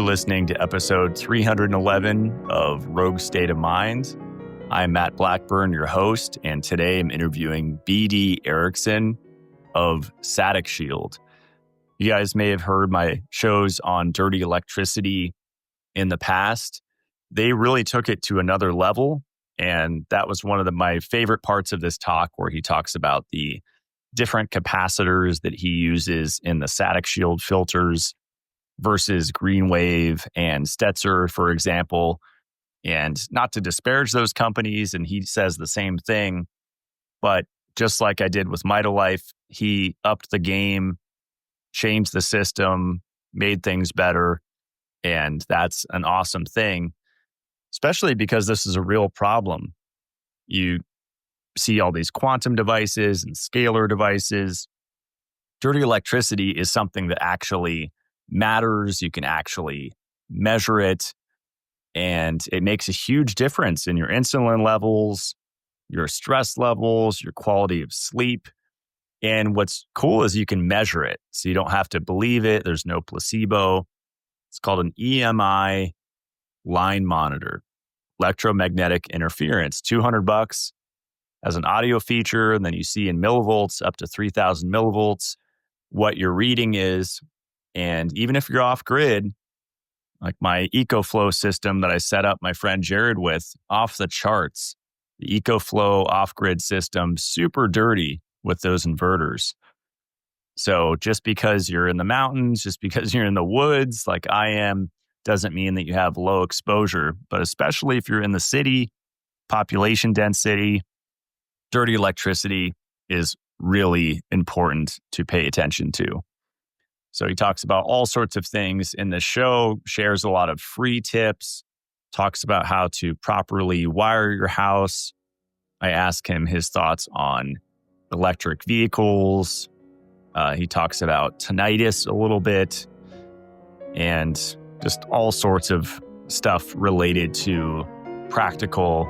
listening to episode 311 of Rogue State of Mind. I'm Matt Blackburn, your host, and today I'm interviewing BD Erickson of Satic Shield. You guys may have heard my shows on dirty electricity in the past. They really took it to another level, and that was one of my favorite parts of this talk, where he talks about the different capacitors that he uses in the Satic Shield filters versus Green Wave and Stetzer, for example. And not to disparage those companies, and he says the same thing, but just like I did with Mitolife, he upped the game, changed the system, made things better, and that's an awesome thing, especially because this is a real problem. You see all these quantum devices and scalar devices. Dirty electricity is something that actually matters. You can actually measure it, and it makes a huge difference in your insulin levels, your stress levels, your quality of sleep. And what's cool is you can measure it, so you don't have to believe it. There's no placebo. It's called an EMI line monitor, electromagnetic interference, $200 as an audio feature. And then you see in millivolts up to 3,000 millivolts what your reading is. And even if you're off grid, like my EcoFlow system that I set up my friend Jared with, off the charts. The EcoFlow off-grid system, super dirty with those inverters. So just because you're in the mountains, just because you're in the woods like I am, doesn't mean that you have low exposure. But especially if you're in the city, population density, dirty electricity is really important to pay attention to. So he talks about all sorts of things in the show, shares a lot of free tips, talks about how to properly wire your house. I ask him his thoughts on electric vehicles. He talks about tinnitus a little bit, and just all sorts of stuff related to practical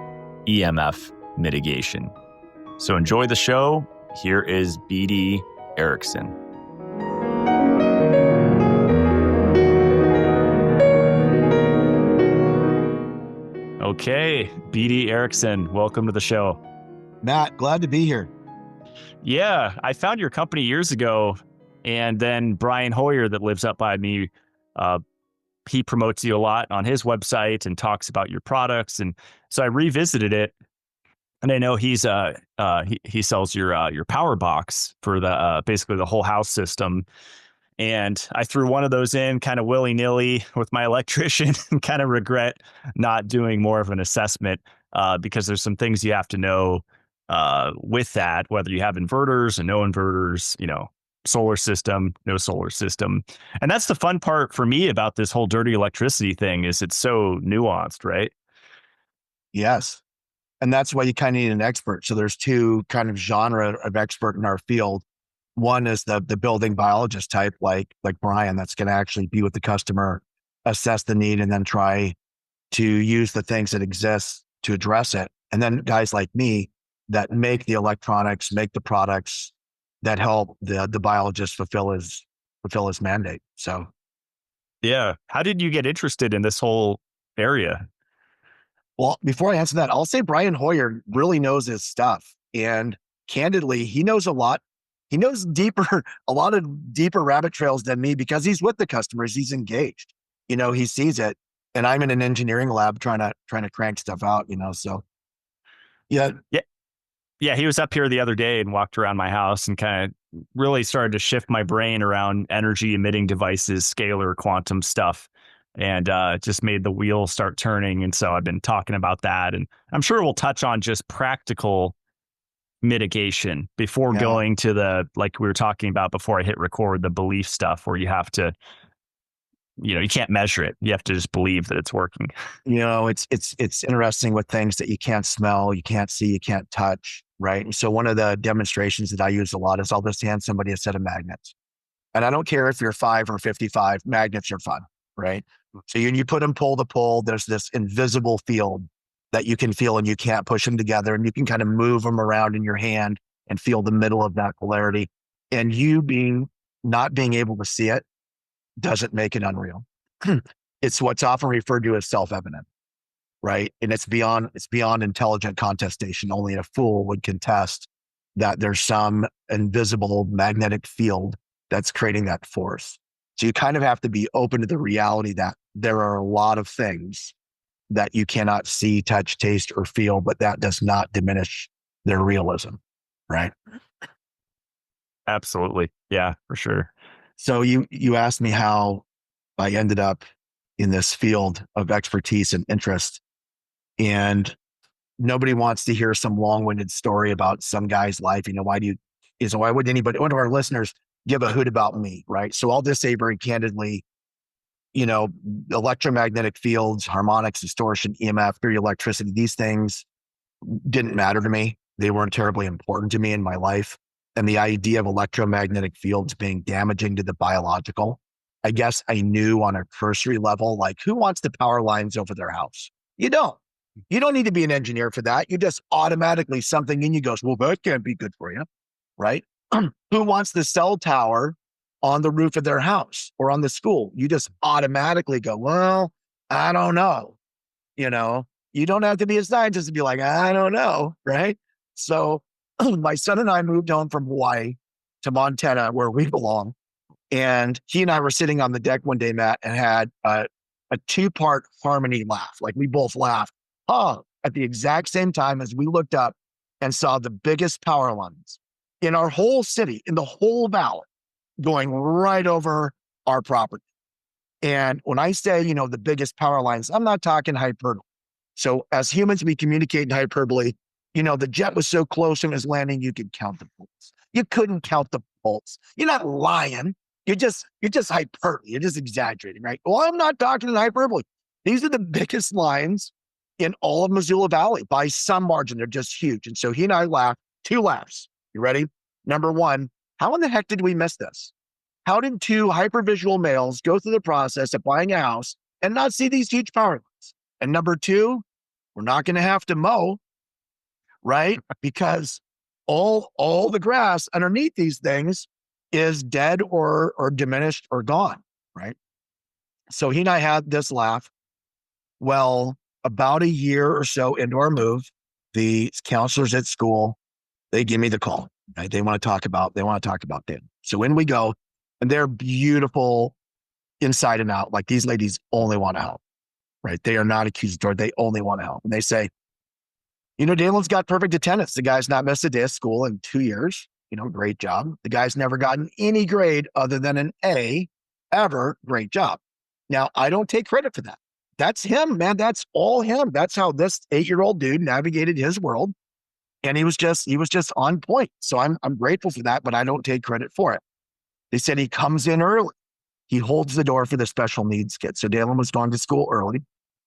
EMF mitigation. So enjoy the show. Here is BD Erickson. Okay, BD Erickson, welcome to the show. Matt, glad to be here. Yeah, I found your company years ago, and then Brian Hoyer, that lives up by me, he promotes you a lot on his website and talks about your products. And so I revisited it, and I know he sells your power box for the basically the whole house system. And I threw one of those in kind of willy-nilly with my electrician and kind of regret not doing more of an assessment because there's some things you have to know with that, whether you have inverters and no inverters, solar system, no solar system. And that's the fun part for me about this whole dirty electricity thing, is it's so nuanced, right? Yes. And that's why you kind of need an expert. So there's two kind of genre of expert in our field. One is the building biologist type, like Brian, that's going to actually be with the customer, assess the need, and then try to use the things that exist to address it. And then guys like me that make the electronics, make the products that help the biologist fulfill his mandate. So, yeah. How did you get interested in this whole area? Well, before I answer that, I'll say Brian Hoyer really knows his stuff, and candidly, he knows a lot. He knows a lot of deeper rabbit trails than me because he's with the customers. He's engaged. He sees it, and I'm in an engineering lab trying to crank stuff out. So yeah. Yeah, he was up here the other day and walked around my house and kind of really started to shift my brain around energy emitting devices, scalar, quantum stuff, and just made the wheel start turning. And so I've been talking about that, and I'm sure we'll touch on just practical mitigation before going to the, like we were talking about before I hit record, the belief stuff where you have to, you can't measure it. You have to just believe that it's working. It's interesting with things that you can't smell, you can't see, you can't touch, right? And so one of the demonstrations that I use a lot is I'll just hand somebody a set of magnets. And I don't care if you're 5 or 55, magnets are fun, right? So you put them pole to pole, there's this invisible field that you can feel, and you can't push them together, and you can kind of move them around in your hand and feel the middle of that polarity. And you not being able to see it doesn't make it unreal. it's what's often referred to as self-evident, right? And it's beyond intelligent contestation. Only a fool would contest that there's some invisible magnetic field that's creating that force. So you kind of have to be open to the reality that there are a lot of things that you cannot see, touch, taste, or feel, but that does not diminish their realism, right? Absolutely. Yeah, for sure. So you asked me how I ended up in this field of expertise and interest, and nobody wants to hear some long-winded story about some guy's life. Why would anybody, one of our listeners, give a hoot about me, right? So I'll just say very candidly, electromagnetic fields, harmonics, distortion, EMF, pure electricity, these things didn't matter to me. They weren't terribly important to me in my life. And the idea of electromagnetic fields being damaging to the biological, I guess I knew on a cursory level, like, who wants the power lines over their house? You don't. You don't need to be an engineer for that. You just automatically, something in you goes, well, that can't be good for you, right? Who wants the cell tower on the roof of their house or on the school? You just automatically go, well, I don't know. You don't have to be a scientist to be like, I don't know, right? So my son and I moved home from Hawaii to Montana, where we belong. And he and I were sitting on the deck one day, Matt, and had a two-part harmony laugh. Like, we both laughed at the exact same time as we looked up and saw the biggest power lines in our whole city, in the whole valley, going right over our property. And when I say, the biggest power lines, I'm not talking hyperbole. So as humans, we communicate in hyperbole. The jet was so close in his landing, you could count the bolts. You couldn't count the bolts. You're not lying. You're just hyperbole. You're just exaggerating, right? Well, I'm not talking in hyperbole. These are the biggest lines in all of Missoula Valley by some margin. They're just huge. And so he and I laughed, 2 laughs. You ready? Number one, how in the heck did we miss this? How did 2 hypervisual males go through the process of buying a house and not see these huge power lines? And number 2, we're not going to have to mow, right? Because all the grass underneath these things is dead or diminished or gone, right? So he and I had this laugh. Well, about a year or so into our move, the counselors at school, they give me the call, right? They want to talk about Dan. So in we go, and they're beautiful inside and out. Like, these ladies only want to help, right? They are not accusatory. They only want to help. And they say, Dalen's got perfect attendance. The guy's not missed a day of school in 2 years. Great job. The guy's never gotten any grade other than an A ever. Great job. Now, I don't take credit for that. That's him, man. That's all him. That's how this 8-year-old dude navigated his world. And he was just on point. So I'm grateful for that, but I don't take credit for it. They said he comes in early. He holds the door for the special needs kids. So Dalen was going to school early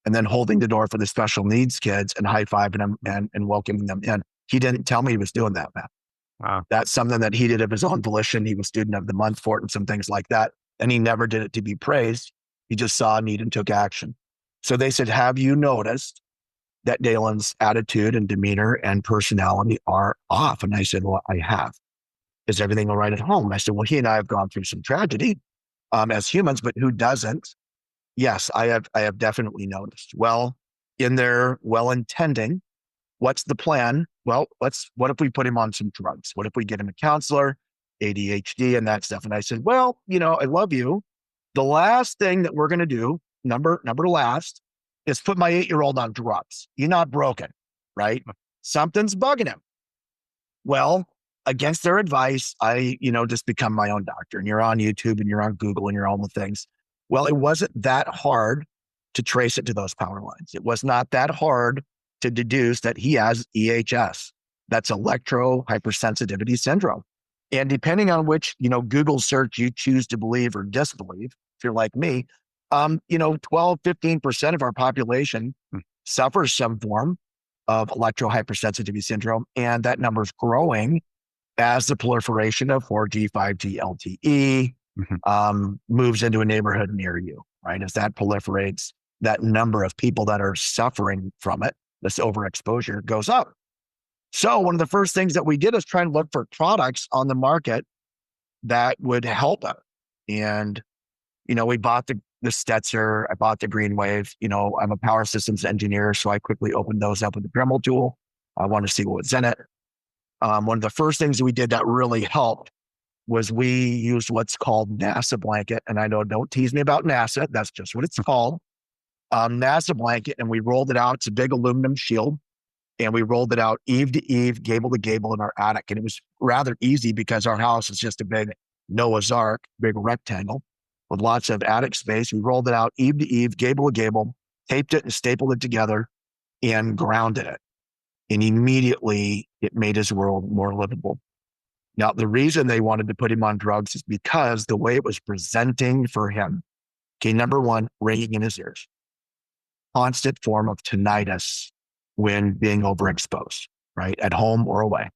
and then holding the door for the special needs kids and high-fiving them and welcoming them in. He didn't tell me he was doing that, Matt. Wow. That's something that he did of his own volition. He was student of the month for it and some things like that. And he never did it to be praised. He just saw a need and took action. So they said, have you noticed that Dalen's attitude and demeanor and personality are off? And I said, well, I have. Is everything all right at home? And I said, well, he and I have gone through some tragedy as humans, but who doesn't? Yes, I have definitely noticed. Well, in their well-intending, what's the plan? Well, what if we put him on some drugs? What if we get him a counselor, ADHD and that stuff? And I said, well, I love you. The last thing that we're going to do, number last, is put my 8-year-old on drugs. You're not broken, right? Something's bugging him. Well, against their advice, I, just become my own doctor. And you're on YouTube and you're on Google and you're all the things. Well, it wasn't that hard to trace it to those power lines. It was not that hard to deduce that he has EHS. That's electro hypersensitivity syndrome. And depending on which, Google search you choose to believe or disbelieve, if you're like me, 12, 15% of our population suffers some form of electro hypersensitivity syndrome. And that number is growing as the proliferation of 4G, 5G, LTE moves into a neighborhood near you, right? As that proliferates, that number of people that are suffering from it, this overexposure, goes up. So one of the first things that we did is try and look for products on the market that would help us. And, we bought the Stetzer. I bought the Green Wave. I'm a power systems engineer, so I quickly opened those up with the Dremel tool. I wanted to see what was in it. One of the first things that we did that really helped was we used what's called NASA blanket. And I know, don't tease me about NASA. That's just what it's called. NASA blanket. And we rolled it out. It's a big aluminum shield. And we rolled it out eave to eave, gable to gable in our attic. And it was rather easy because our house is just a big Noah's Ark, big rectangle with lots of attic space. We rolled it out eave to eve, gable to gable, taped it and stapled it together and grounded it. And immediately it made his world more livable. Now, the reason they wanted to put him on drugs is because the way it was presenting for him. Okay, number one, ringing in his ears, constant form of tinnitus when being overexposed, right? At home or away.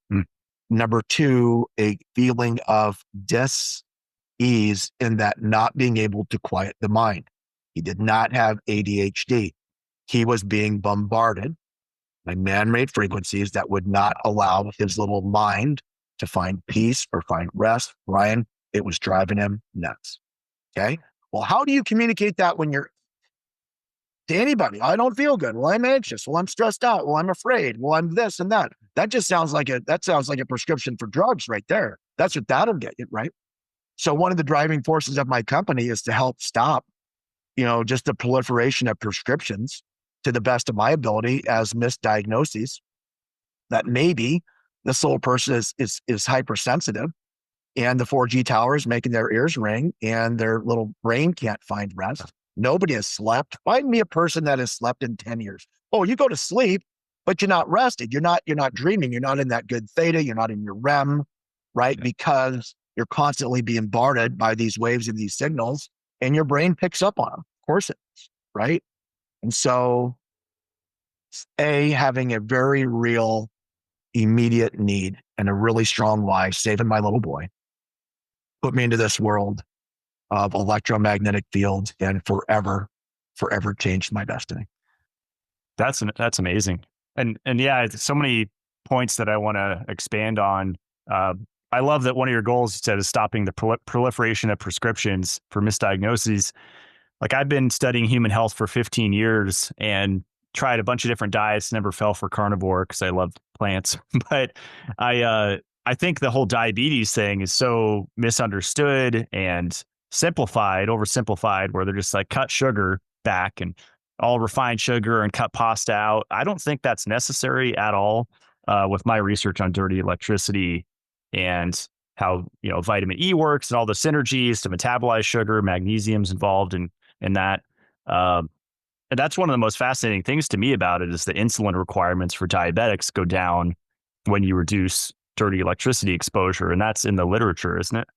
Number two, a feeling of dis-ease in that not being able to quiet the mind. He did not have ADHD. He was being bombarded by man-made frequencies that would not allow his little mind to find peace or find rest. Ryan, it was driving him nuts. Okay. Well, how do you communicate that when you're to anybody? I don't feel good. Well, I'm anxious. Well, I'm stressed out. Well, I'm afraid. Well, I'm this and that. That sounds like a prescription for drugs right there. That's what that'll get you, right? So one of the driving forces of my company is to help stop, just the proliferation of prescriptions to the best of my ability as misdiagnoses that maybe this little person is hypersensitive and the 4G tower is making their ears ring and their little brain can't find rest. Nobody has slept. Find me a person that has slept in 10 years. Oh, you go to sleep, but you're not rested. You're not dreaming. You're not in that good theta. You're not in your REM, right? Because you're constantly being bombarded by these waves and these signals and your brain picks up on them. Of course it is, right? And so having a very real immediate need and a really strong why, saving my little boy, put me into this world of electromagnetic fields and forever changed my destiny. That's amazing. And yeah, so many points that I want to expand on. I love that one of your goals, you said, is stopping the proliferation of prescriptions for misdiagnoses. Like, I've been studying human health for 15 years and tried a bunch of different diets, never fell for carnivore because I love plants. But I think the whole diabetes thing is so misunderstood and oversimplified, where they're just like, cut sugar back and all refined sugar and cut pasta out. I don't think that's necessary at all. With my research on dirty electricity and how vitamin E works and all the synergies to metabolize sugar, magnesium's involved in that. And that's one of the most fascinating things to me about it is the insulin requirements for diabetics go down when you reduce dirty electricity exposure. And that's in the literature, isn't it?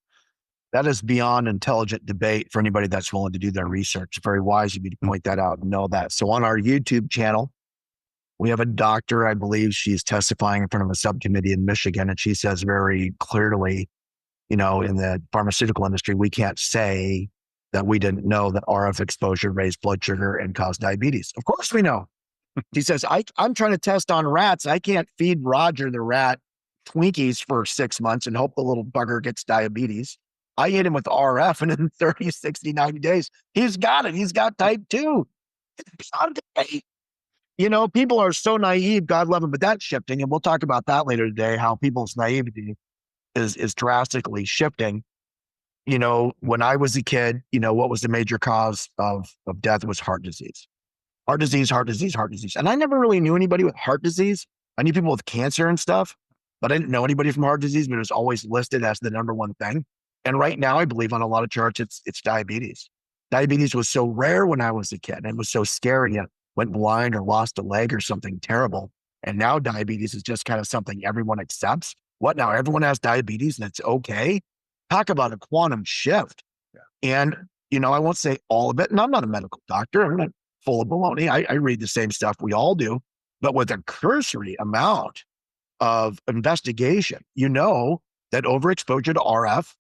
That is beyond intelligent debate for anybody that's willing to do their research. Very wise of you to point that out and know that. So on our YouTube channel, we have a doctor, I believe she's testifying in front of a subcommittee in Michigan, and she says very clearly, in the pharmaceutical industry, we can't say that we didn't know that RF exposure raised blood sugar and caused diabetes. Of course we know. She says, I'm trying to test on rats. I can't feed Roger the rat Twinkies for 6 months and hope the little bugger gets diabetes. I hit him with RF, and in 30, 60, 90 days, he's got it. He's got type 2. It's not a debate. People are so naive, God love them, but that's shifting. And we'll talk about that later today, how people's naivety is drastically shifting. When I was a kid, what was the major cause of death? Was heart disease. Heart disease. And I never really knew anybody with heart disease. I knew people with cancer and stuff, but I didn't know anybody from heart disease, but it was always listed as the number one thing. And right now, I believe on a lot of charts, it's diabetes. Diabetes was so rare when I was a kid, and it was so scary. You went blind or lost a leg or something terrible. And now diabetes is just kind of something everyone accepts. What now? Everyone has diabetes and it's okay? Talk about a quantum shift. Yeah. And, I won't say all of it. And I'm not a medical doctor. I'm not full of baloney. I read the same stuff we all do, but with a cursory amount of investigation, that overexposure to RF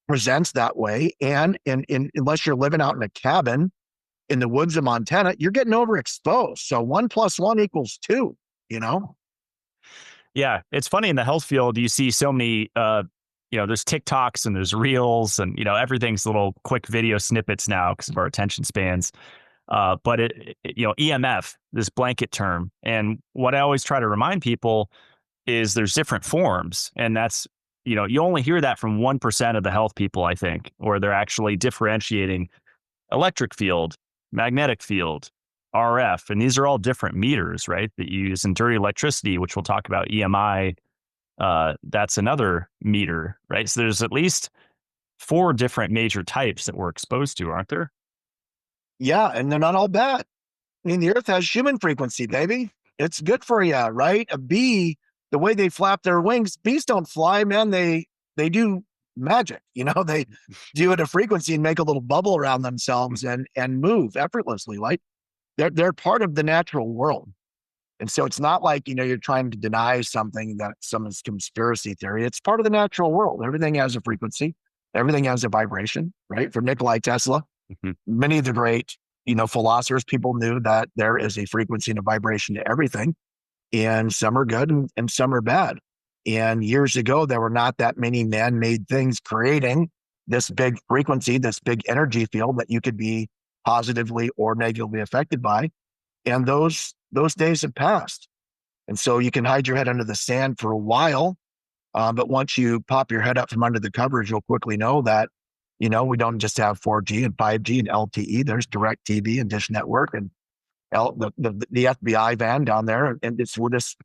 presents that way. And unless you're living out in a cabin in the woods of Montana, you're getting overexposed. So 1 + 1 = 2, Yeah. It's funny in the health field, you see so many there's TikToks and there's reels and, everything's little quick video snippets now because of our attention spans. But EMF, this blanket term. And what I always try to remind people is there's different forms. And that's, you only hear that from 1% of the health people, I think, or they're actually differentiating electric field, magnetic field, RF. And these are all different meters, right? That you use in dirty electricity, which we'll talk about EMI. That's another meter, right? So there's at least 4 different major types that we're exposed to, aren't there? Yeah, and they're not all bad. I mean, the earth has human frequency, baby. It's good for you, right? A bee, the way they flap their wings, bees don't fly, man. They do magic. They do it a frequency and make a little bubble around themselves and move effortlessly. Like they're part of the natural world. And so it's not like, you're trying to deny something that someone's conspiracy theory. It's part of the natural world. Everything has a frequency. Everything has a vibration, right? From Nikolai Tesla, many of the great, philosophers, people knew that there is a frequency and a vibration to everything. And some are good and some are bad. And years ago, there were not that many man-made things creating this big frequency, this big energy field that you could be positively or negatively affected by. And those days have passed. And so you can hide your head under the sand for a while. But once you pop your head up from under the covers, you'll quickly know that, we don't just have 4G and 5G and LTE. There's direct TV and Dish Network and the FBI van down there. And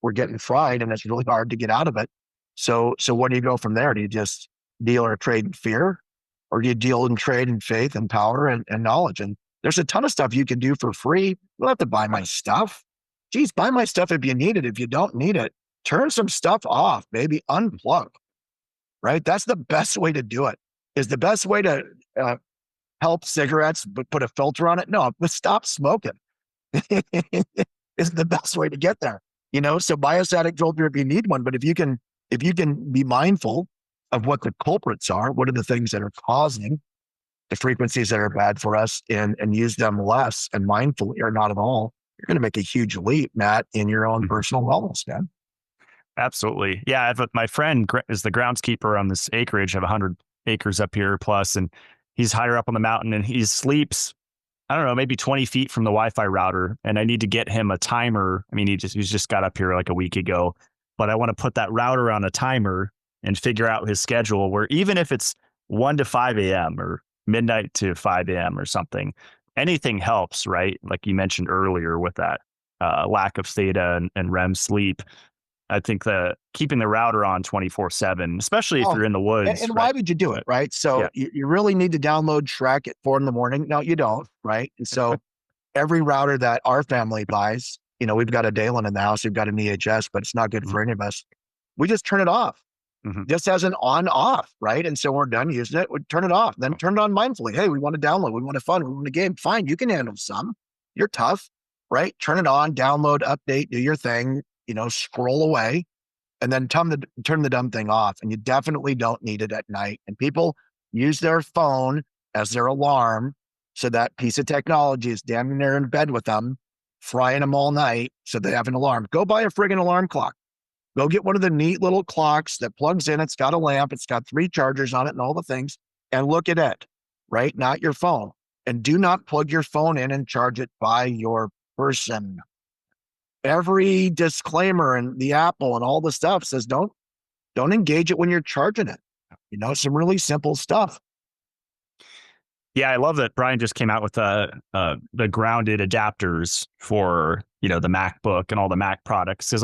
we're getting fried and it's really hard to get out of it. So where do you go from there? Do you just deal or trade in fear? Or do you deal and trade in faith and power and knowledge? And there's a ton of stuff you can do for free. You don't have to buy my stuff. Geez, buy my stuff if you need it. If you don't need it, turn some stuff off, maybe unplug, right? That's the best way to do it. Is the best way to help cigarettes, but put a filter on it? No, but stop smoking is the best way to get there. So buy a static filter if you need one. But if you can be mindful of what the culprits are, what are the things that are causing the frequencies that are bad for us and use them less and mindfully or not at all, you're going to make a huge leap, Matt, in your own personal wellness, man. Absolutely. Yeah. My friend is the groundskeeper on this acreage. I have 100 acres up here plus, and he's higher up on the mountain and he sleeps, I don't know, maybe 20 feet from the Wi-Fi router. And I need to get him a timer. I mean, he's just got up here like a week ago, but I want to put that router on a timer and figure out his schedule where even if it's 1 to 5 a.m. or midnight to 5 a.m. or something, anything helps, right? Like you mentioned earlier with that lack of theta and REM sleep. I think keeping the router on 24/7, especially if you're in the woods. And right? why would you do it, right? So you really need to download Shrek at 4 a.m. No, you don't, right? And so every router that our family buys, we've got a Dalen in the house, we've got an EHS, but it's not good for any of us. We just turn it off. Just as an on-off, right? And so we're done using it, we turn it off, then turn it on mindfully. Hey, we want to download, we want to fun, we want a game. Fine, you can handle some. You're tough, right? Turn it on, download, update, do your thing, scroll away, and then turn the dumb thing off. And you definitely don't need it at night. And people use their phone as their alarm. So that piece of technology is damn near in bed with them, frying them all night. So they have an alarm. Go buy a friggin' alarm clock. Go get one of the neat little clocks that plugs in. It's got a lamp. It's got 3 chargers on it and all the things. And look at it, right? Not your phone. And do not plug your phone in and charge it by your person. Every disclaimer and the Apple and all the stuff says don't engage it when you're charging it. Some really simple stuff. Yeah, I love that Brian just came out with the grounded adapters for the MacBook and all the Mac products. Because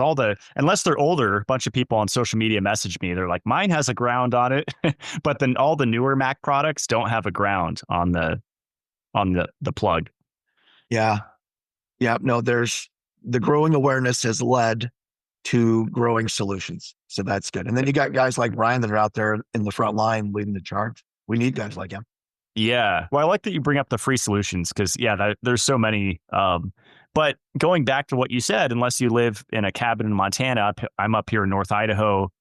unless they're older, a bunch of people on social media message me. They're like, mine has a ground on it, but then all the newer Mac products don't have a ground on the plug. Yeah. No, the growing awareness has led to growing solutions. So that's good. And then you got guys like Brian that are out there in the front line leading the charge. We need guys like him. Yeah. Well, I like that you bring up the free solutions because, there's so many. But going back to what you said, unless you live in a cabin in Montana, I'm up here in North Idaho.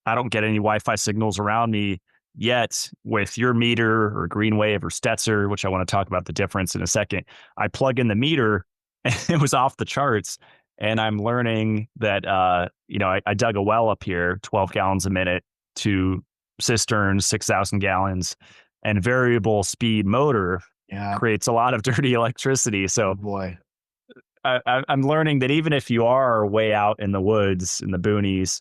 I don't get any Wi-Fi signals around me yet. With your meter or Greenwave or Stetzer, which I want to talk about the difference in a second, I plug in the meter and it was off the charts. And I'm learning that, I dug a well up here, 12 gallons a minute to cisterns, 6,000 gallons, and variable speed motor Yeah. creates a lot of dirty electricity. Oh So boy. I'm learning that even if you are way out in the woods, in the boonies,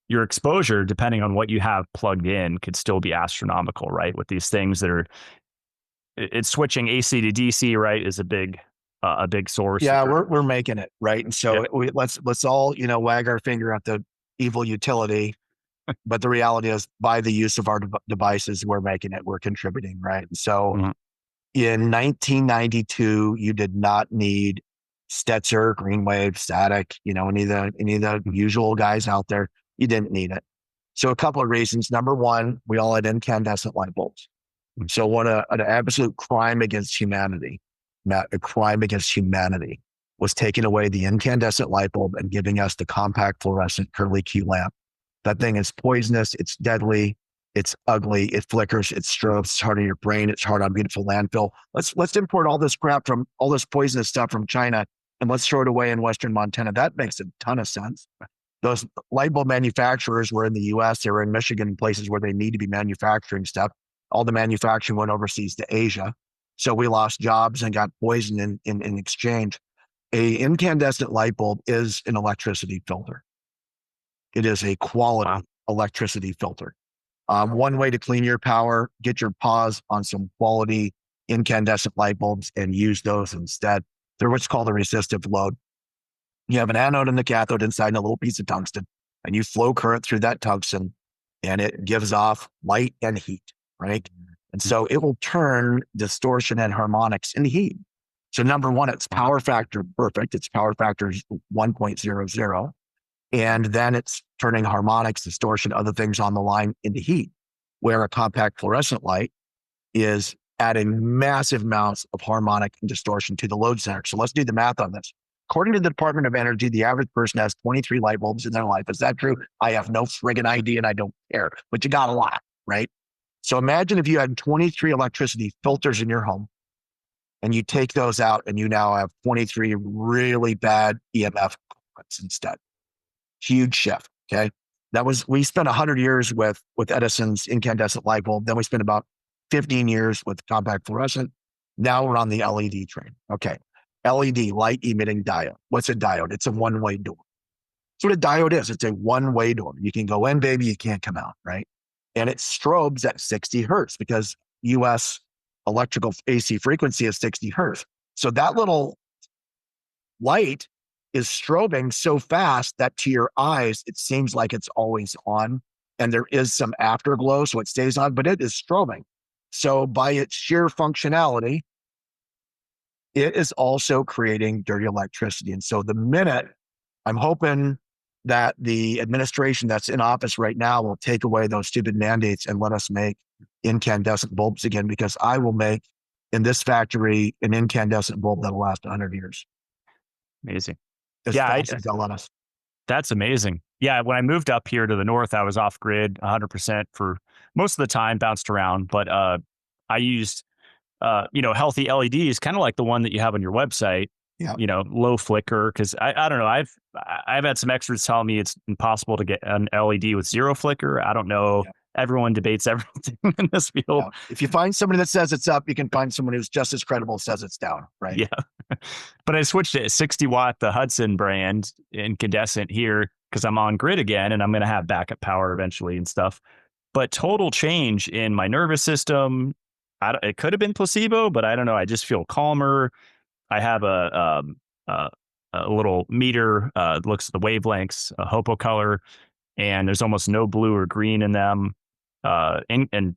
your exposure, depending on what you have plugged in, could still be astronomical, right? With these things that are, it's switching AC to DC, right, is a big source. Yeah, we're making it, right? And Yeah. so let's all, wag our finger at the evil utility, but the reality is by the use of our devices, we're making it, we're contributing, right? And so Mhm. in 1992, you did not need Stetzer, Greenwave, Static, any of the usual guys out there. You didn't need it. So a couple of reasons. Number one, we all had incandescent light bulbs. So an absolute crime against humanity, Matt, a crime against humanity was taking away the incandescent light bulb and giving us the compact fluorescent curly Q lamp. That thing is poisonous. It's deadly. It's ugly. It flickers. It strobes. It's hard on your brain. It's hard on beautiful landfill. Let's import all this crap from all this poisonous stuff from China and let's throw it away in Western Montana. That makes a ton of sense. Those light bulb manufacturers were in the US. They were in Michigan, places where they need to be manufacturing stuff. All the manufacturing went overseas to Asia. So we lost jobs and got poisoned in exchange. A incandescent light bulb is an electricity filter. It is a quality electricity filter. One way to clean your power, get your paws on some quality incandescent light bulbs and use those instead. They're what's called a resistive load. You have an anode and a cathode inside a little piece of tungsten, and you flow current through that tungsten, and it gives off light and heat, right? And so it will turn distortion and harmonics into heat. So number one, it's power factor perfect. Its power factor is 1.00. And then it's turning harmonics, distortion, other things on the line into heat, where a compact fluorescent light is adding massive amounts of harmonic and distortion to the load center. So let's do the math on this. According to the Department of Energy, the average person has 23 light bulbs in their life. Is that true? I have no friggin' idea and I don't care, but you got a lot, right? So imagine if you had 23 electricity filters in your home and you take those out and you now have 23 really bad EMF instead. Huge shift. Okay. We spent 100 years with Edison's incandescent light bulb. Then we spent about 15 years with compact fluorescent. Now we're on the LED train. Okay. LED, light emitting diode. What's a diode? It's a one-way door. That's what a diode is. It's a one-way door. You can go in, baby. You can't come out, right? And it strobes at 60 hertz because US electrical AC frequency is 60 hertz. So that little light is strobing so fast that to your eyes, it seems like it's always on. And there is some afterglow, so it stays on, but it is strobing. So by its sheer functionality, it is also creating dirty electricity. And so the minute I'm hoping that the administration that's in office right now will take away those stupid mandates and let us make incandescent bulbs again, because I will make in this factory an incandescent bulb that'll last 100 years. Amazing. As fast as they'll let us. That's amazing. Yeah, when I moved up here to the north, I was off grid 100% for most of the time, bounced around, but I used healthy LEDs, kind of like the one that you have on your website. Yeah. Low flicker, because I don't know. I've had some experts tell me it's impossible to get an LED with zero flicker. I don't know. Yeah. Everyone debates everything in this field. Yeah. If you find somebody that says it's up, you can find someone who's just as credible says it's down, right? Yeah. But I switched to 60 watt, the Hudson brand incandescent here because I'm on grid again and I'm going to have backup power eventually and stuff. But total change in my nervous system. It could have been placebo, but I don't know. I just feel calmer. I have a little meter, looks at the wavelengths, a Hopo color, and there's almost no blue or green in them. And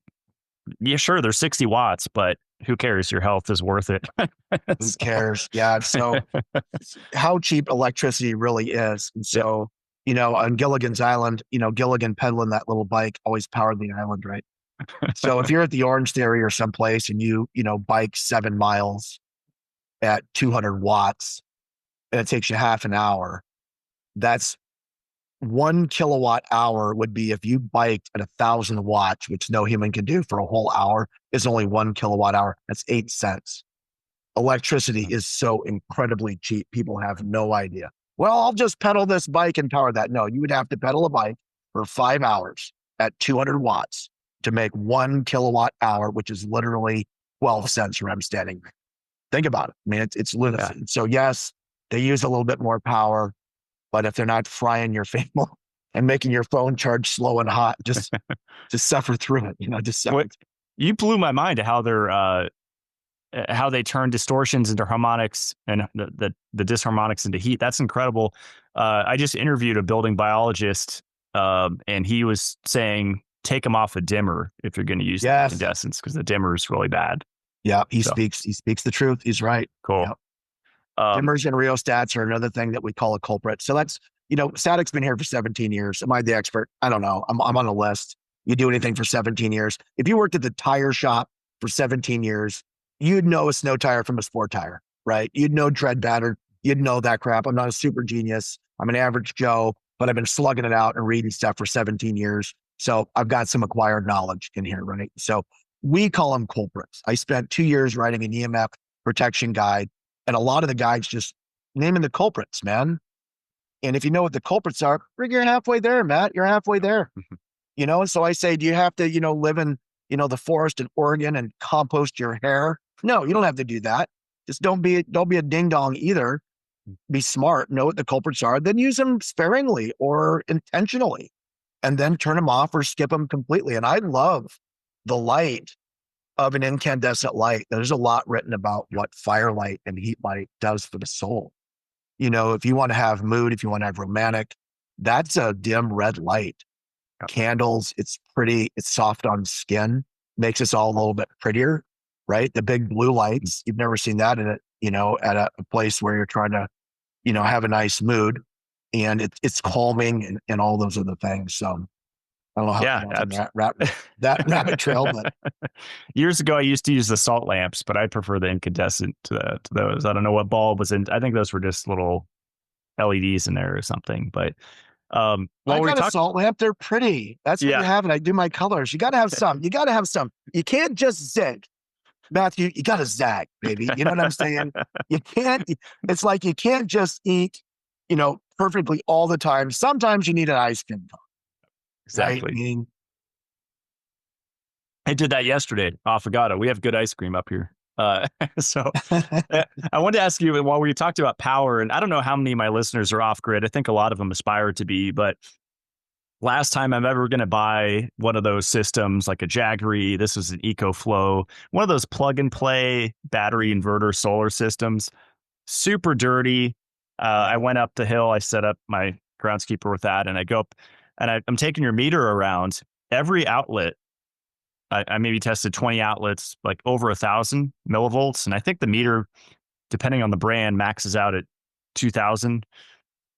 yeah, sure, they're 60 watts, but who cares? Your health is worth it. Who cares? Yeah. So how cheap electricity really is. And so, on Gilligan's Island, Gilligan pedaling that little bike always powered the island, right? So if you're at the Orange Theory or someplace and you bike 7 miles at 200 watts and it takes you half an hour, that's 1 kilowatt hour would be if you biked at 1,000 watts, which no human can do for a whole hour, is only 1 kilowatt hour. That's 8 cents. Electricity is so incredibly cheap. People have no idea. Well, I'll just pedal this bike and power that. No, you would have to pedal a bike for 5 hours at 200 watts to make 1 kilowatt hour, which is literally 12 cents where I'm standing. Think about it. I mean, it's lunacy. Yeah. So yes, they use a little bit more power, but if they're not frying your family and making your phone charge slow and hot, just suffer through it. Just suffer. You blew my mind to how they turn distortions into harmonics and the disharmonics into heat. That's incredible. I just interviewed a building biologist, and he was saying, take them off a dimmer if you're going to use incandescents, because the dimmer is really bad. Yeah, he speaks the truth. He's right. Cool. Yep. Dimmers and rheostats are another thing that we call a culprit. So that's, Satic's been here for 17 years. Am I the expert? I don't know. I'm on a list. You do anything for 17 years. If you worked at the tire shop for 17 years, you'd know a snow tire from a sport tire, right? You'd know tread pattern. You'd know that crap. I'm not a super genius. I'm an average Joe, but I've been slugging it out and reading stuff for 17 years. So I've got some acquired knowledge in here, right? So we call them culprits. I spent 2 years writing an EMF protection guide, and a lot of the guides just naming the culprits, man. And if you know what the culprits are, you're halfway there, Matt. You're halfway there. So I say, do you have to, live in, the forest in Oregon and compost your hair? No, you don't have to do that. Just don't be a ding dong either. Be smart, know what the culprits are, then use them sparingly or intentionally, and then turn them off or skip them completely. And I love the light of an incandescent light. There's a lot written about what firelight and heat light does for the soul. If you want to have mood, if you want to have romantic, that's a dim red light. Candles, it's pretty, it's soft on skin, makes us all a little bit prettier, right? The big blue lights, you've never seen that at a place where you're trying to, have a nice mood, and it's calming and all those other things. So I don't know how that rabbit trail, but years ago I used to use the salt lamps, but I prefer the incandescent to those. I don't know what bulb was in. I think those were just little LEDs in there or something, but I got a salt lamp. They're pretty. That's what you're having. I do my colors. You got to have some. You can't just zig. Matthew, you got to zag, baby. You know what I'm saying? You can't. It's like you can't just eat, perfectly all the time. Sometimes you need an ice cream cone. Exactly. Right? I mean, I did that yesterday. Oh, I forgot it. We have good ice cream up here. So I wanted to ask you, while we talked about power, and I don't know how many of my listeners are off grid. I think a lot of them aspire to be, but last time I'm ever going to buy one of those systems, like a Jaggery, this was an EcoFlow, one of those plug and play battery inverter solar systems, super dirty. I went up the hill. I set up my groundskeeper with that, and I go up and I'm taking your meter around every outlet. I maybe tested 20 outlets, like over 1,000 millivolts. And I think the meter, depending on the brand, maxes out at 2,000.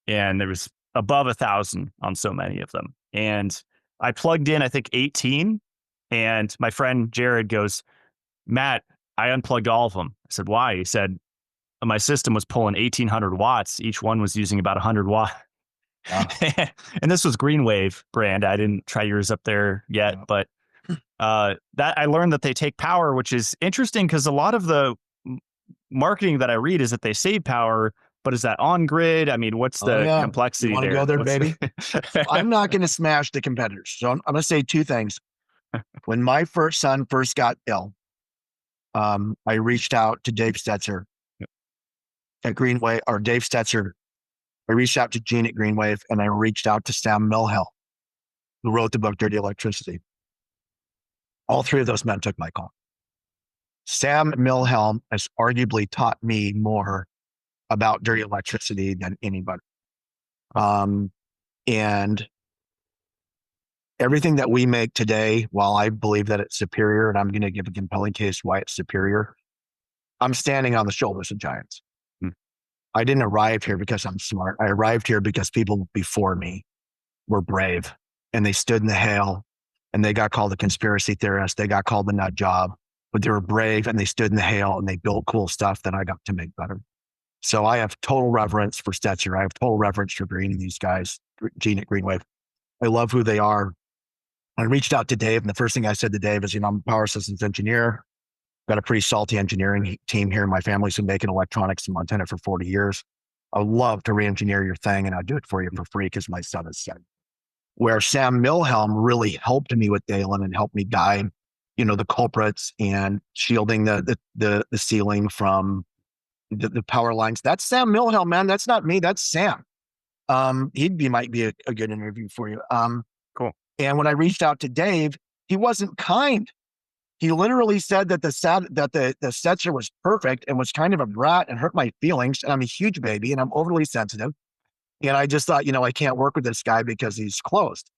And there was above 1,000 on so many of them. And I plugged in, I think 18. And my friend Jared goes, Matt, I unplugged all of them. I said, why? He said, my system was pulling 1,800 watts. Each one was using about 100 watts. Wow. And this was Greenwave brand. I didn't try yours up there yet, but that I learned that they take power, which is interesting because a lot of the marketing that I read is that they save power, but is that on grid? I mean, what's the complexity you there? Go there, baby? I'm not going to smash the competitors. So I'm going to say two things. When my son first got ill, I reached out to Dave Stetzer at Greenwave, or Dave Stetzer. I reached out to Gene at Greenwave, and I reached out to Sam Milhelm, who wrote the book Dirty Electricity. All three of those men took my call. Sam Milhelm has arguably taught me more about dirty electricity than anybody. And everything that we make today, while I believe that it's superior, and I'm going to give a compelling case why it's superior, I'm standing on the shoulders of giants. I didn't arrive here because I'm smart. I arrived here because people before me were brave, and they stood in the hail, and they got called a conspiracy theorist. They got called a nut job, but they were brave, and they stood in the hail, and they built cool stuff that I got to make better. So I have total reverence for Stetzer. I have total reverence for Green and these guys, Gene at Greenwave. I love who they are. I reached out to Dave, and the first thing I said to Dave is, I'm a power systems engineer. Got a pretty salty engineering team here. My family's been making electronics in Montana for 40 years. I'd love to re-engineer your thing, and I'll do it for you for free because my son is sick. where Sam Milhelm really helped me with Dalen and helped me guide, the culprits and shielding the ceiling from the power lines. That's Sam Milhelm, man. That's not me. That's Sam. Might be a good interview for you. Cool. And when I reached out to Dave, he wasn't kind. He literally said that the Setzer was perfect and was kind of a brat and hurt my feelings. And I'm a huge baby and I'm overly sensitive. And I just thought, I can't work with this guy because he's closed.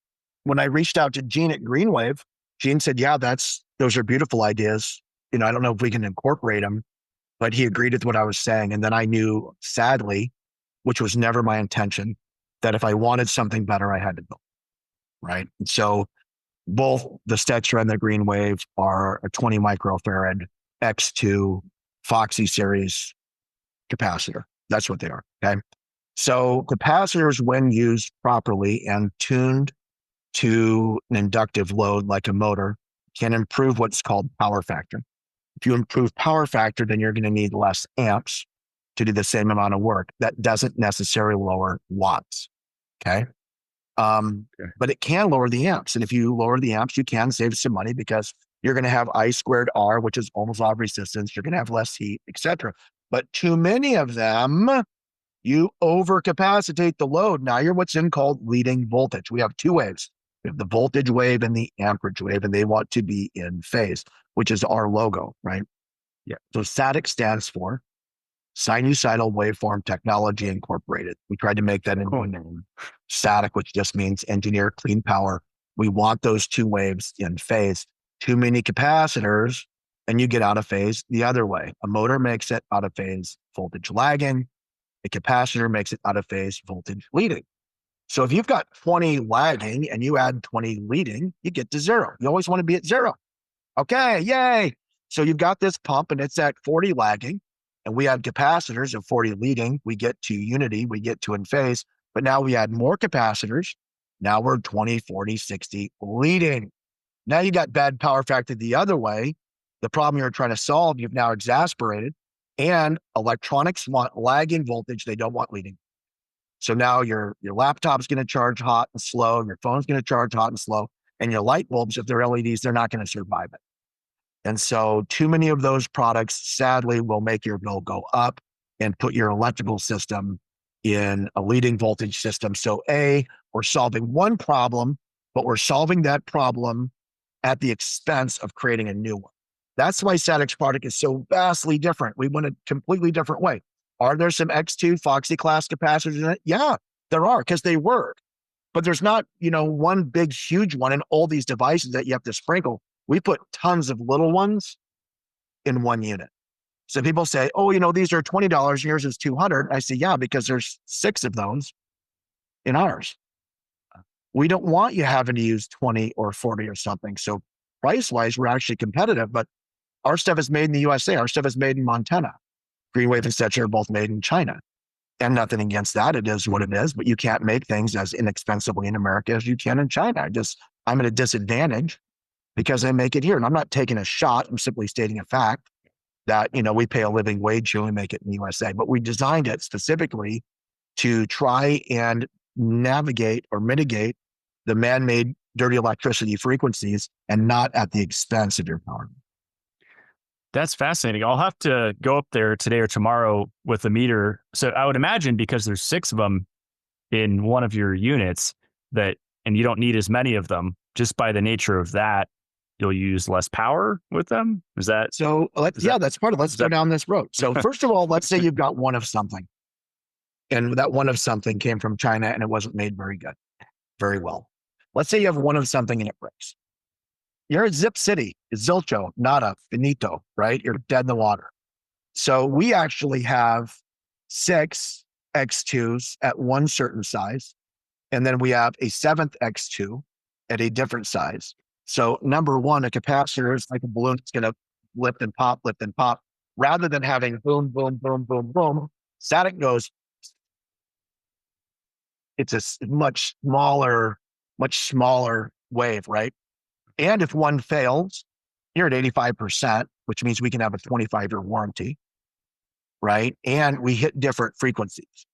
When I reached out to Gene at Greenwave, Gene said, yeah, those are beautiful ideas. I don't know if we can incorporate them, but he agreed with what I was saying. And then I knew, sadly, which was never my intention, that if I wanted something better, I had to build. Right. And so both the Stetzer and the Greenwave are a 20 microfarad X2 Foxy series capacitor. That's what they are. Okay. So capacitors, when used properly and tuned to an inductive load like a motor, can improve what's called power factor. If you improve power factor, then you're going to need less amps to do the same amount of work. That doesn't necessarily lower watts. Okay. But it can lower the amps. And if you lower the amps, you can save some money because you're going to have I squared R, which is almost all resistance. You're going to have less heat, etc. But too many of them, you overcapacitate the load. Now you're what's called leading voltage. We have two waves. We have the voltage wave and the amperage wave, and they want to be in phase, which is our logo, right? Yeah. So Satic stands for Sinusoidal Waveform Technology Incorporated. We tried to make that into a name. Satic, which just means engineer clean power. We want those two waves in phase. Too many capacitors, and you get out of phase the other way. A motor makes it out of phase voltage lagging. A capacitor makes it out of phase voltage leading. So if you've got 20 lagging and you add 20 leading, you get to zero. You always want to be at zero. Okay, yay. So you've got this pump and it's at 40 lagging, and we have capacitors of 40 leading. We get to unity, we get to in phase, but now we add more capacitors. Now we're 20, 40, 60 leading. Now you got bad power factor the other way. The problem you're trying to solve, you've now exasperated, and electronics want lagging voltage. They don't want leading. So now your laptop's going to charge hot and slow, your phone's going to charge hot and slow, and your light bulbs, if they're LEDs, they're not going to survive it. And so too many of those products, sadly, will make your bill go up and put your electrical system in a leading voltage system. So we're solving one problem, but we're solving that problem at the expense of creating a new one. That's why Satic's product is so vastly different. We went a completely different way. Are there some X2 Foxy class capacitors in it? Yeah, there are, because they work. But there's not, one big, huge one in all these devices that you have to sprinkle. We put tons of little ones in one unit. So people say, oh, these are $20, yours is $200. I say, yeah, because there's 6 of those in ours. We don't want you having to use 20 or 40 or something. So price-wise, we're actually competitive, but our stuff is made in the USA. Our stuff is made in Montana. Greenwave and Stetzer are both made in China. And nothing against that. It is what it is, but you can't make things as inexpensively in America as you can in China. I'm at a disadvantage because I make it here. And I'm not taking a shot. I'm simply stating a fact that, we pay a living wage here and we make it in the USA. But we designed it specifically to try and navigate or mitigate the man-made dirty electricity frequencies and not at the expense of your power. That's fascinating. I'll have to go up there today or tomorrow with a meter. So I would imagine, because there's 6 of them in one of your units, and you don't need as many of them, just by the nature of that, you'll use less power with them. Is that? So that's part of it. Let's go down this road. So first of all, let's say you've got one of something, and that one of something came from China and it wasn't made very well. Let's say you have one of something and it breaks. You're at Zip City, Zilcho, nada, finito, right? You're dead in the water. So we actually have 6 X2s at one certain size. And then we have a 7th X2 at a different size. So number one, a capacitor is like a balloon. It's going to lift and pop. Rather than having boom, boom, boom, boom, boom, Satic goes, it's a much smaller wave, right? And if one fails, you're at 85%, which means we can have a 25-year warranty, right? And we hit different frequencies.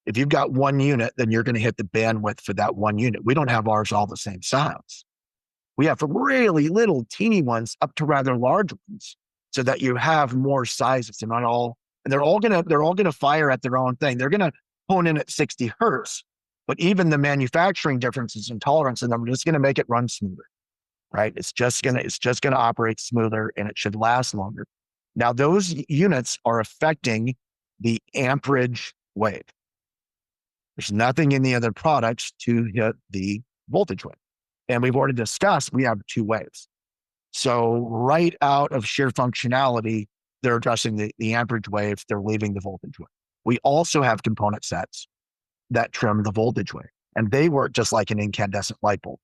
If you've got one unit, then you're going to hit the bandwidth for that one unit. We don't have ours all the same size. We have from really little teeny ones up to rather large ones, so that you have more sizes. And not all, and they're all gonna fire at their own thing. They're gonna hone in at 60 hertz, but even the manufacturing differences in tolerance in them are just gonna make it run smoother, right? It's just gonna operate smoother, and it should last longer. Now, those units are affecting the amperage wave. There's nothing in the other products to hit the voltage wave. And we've already discussed, we have two waves. So right out of sheer functionality, they're addressing the amperage wave, they're leaving the voltage wave. We also have component sets that trim the voltage wave, and they work just like an incandescent light bulb.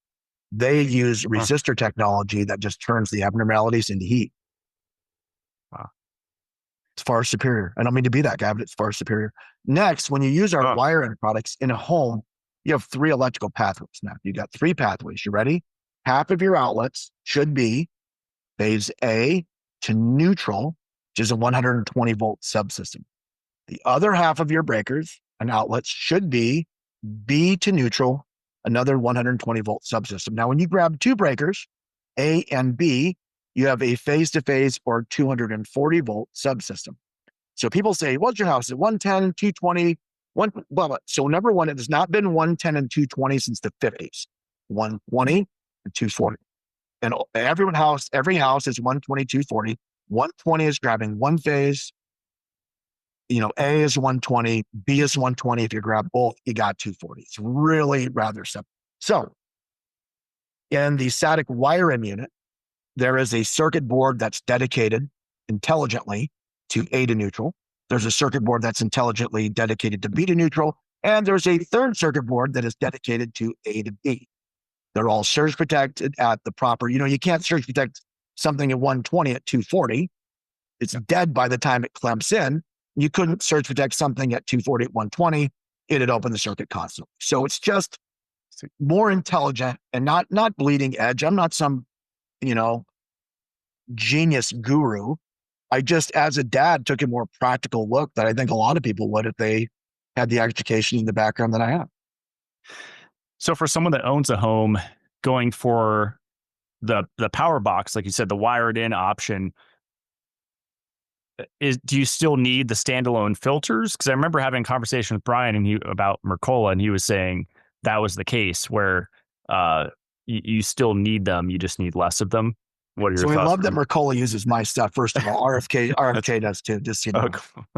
They use resistor technology that just turns the abnormalities into heat. Wow. It's far superior. I don't mean to be that guy, but it's far superior. Next, when you use our wire-in products in a home, you have 3 electrical pathways. Now, you got 3 pathways. You ready? Half of your outlets should be phase A to neutral, which is a 120 volt subsystem. The other half of your breakers and outlets should be B to neutral, another 120 volt subsystem. Now, when you grab 2 breakers, A and B, you have a phase to phase or 240 volt subsystem. So people say, what's your house? Is it 110, 220, blah, blah. So number one, it has not been 110 and 220 since the 50s, 120 and 240. And every house is 120, 240. 120 is grabbing one phase. A is 120, B is 120. If you grab both, you got 240. It's really rather simple. So in the Satic wire-in unit, there is a circuit board that's dedicated intelligently to A to neutral. There's a circuit board that's intelligently dedicated to B to neutral. And there's a third circuit board that is dedicated to A to B. They're all surge protected at the proper, you can't surge protect something at 120 at 240. It's dead by the time it clamps in. You couldn't surge protect something at 240 at 120. It'd open the circuit constantly. So it's just more intelligent and not bleeding edge. I'm not some, genius guru. I just, as a dad, took a more practical look that I think a lot of people would if they had the education in the background that I have. So for someone that owns a home, going for the power box, like you said, the wired in option, do you still need the standalone filters? Because I remember having a conversation with Brian about Mercola, and he was saying that was the case where you still need them, you just need less of them. What are your thoughts? So I love that Mercola uses my stuff. First of all, RFK does too. Just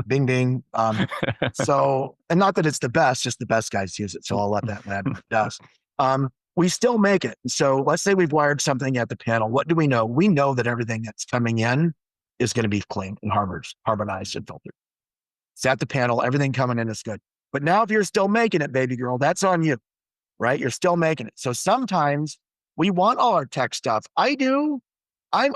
bing bing. So, and not that it's the best, just the best guys use it. So I'll let that lad does. We still make it. So let's say we've wired something at the panel. What do we know? We know that everything that's coming in is going to be clean and harmonized and filtered. It's at the panel. Everything coming in is good. But now if you're still making it, baby girl, that's on you, right? You're still making it. So sometimes we want all our tech stuff. I do. I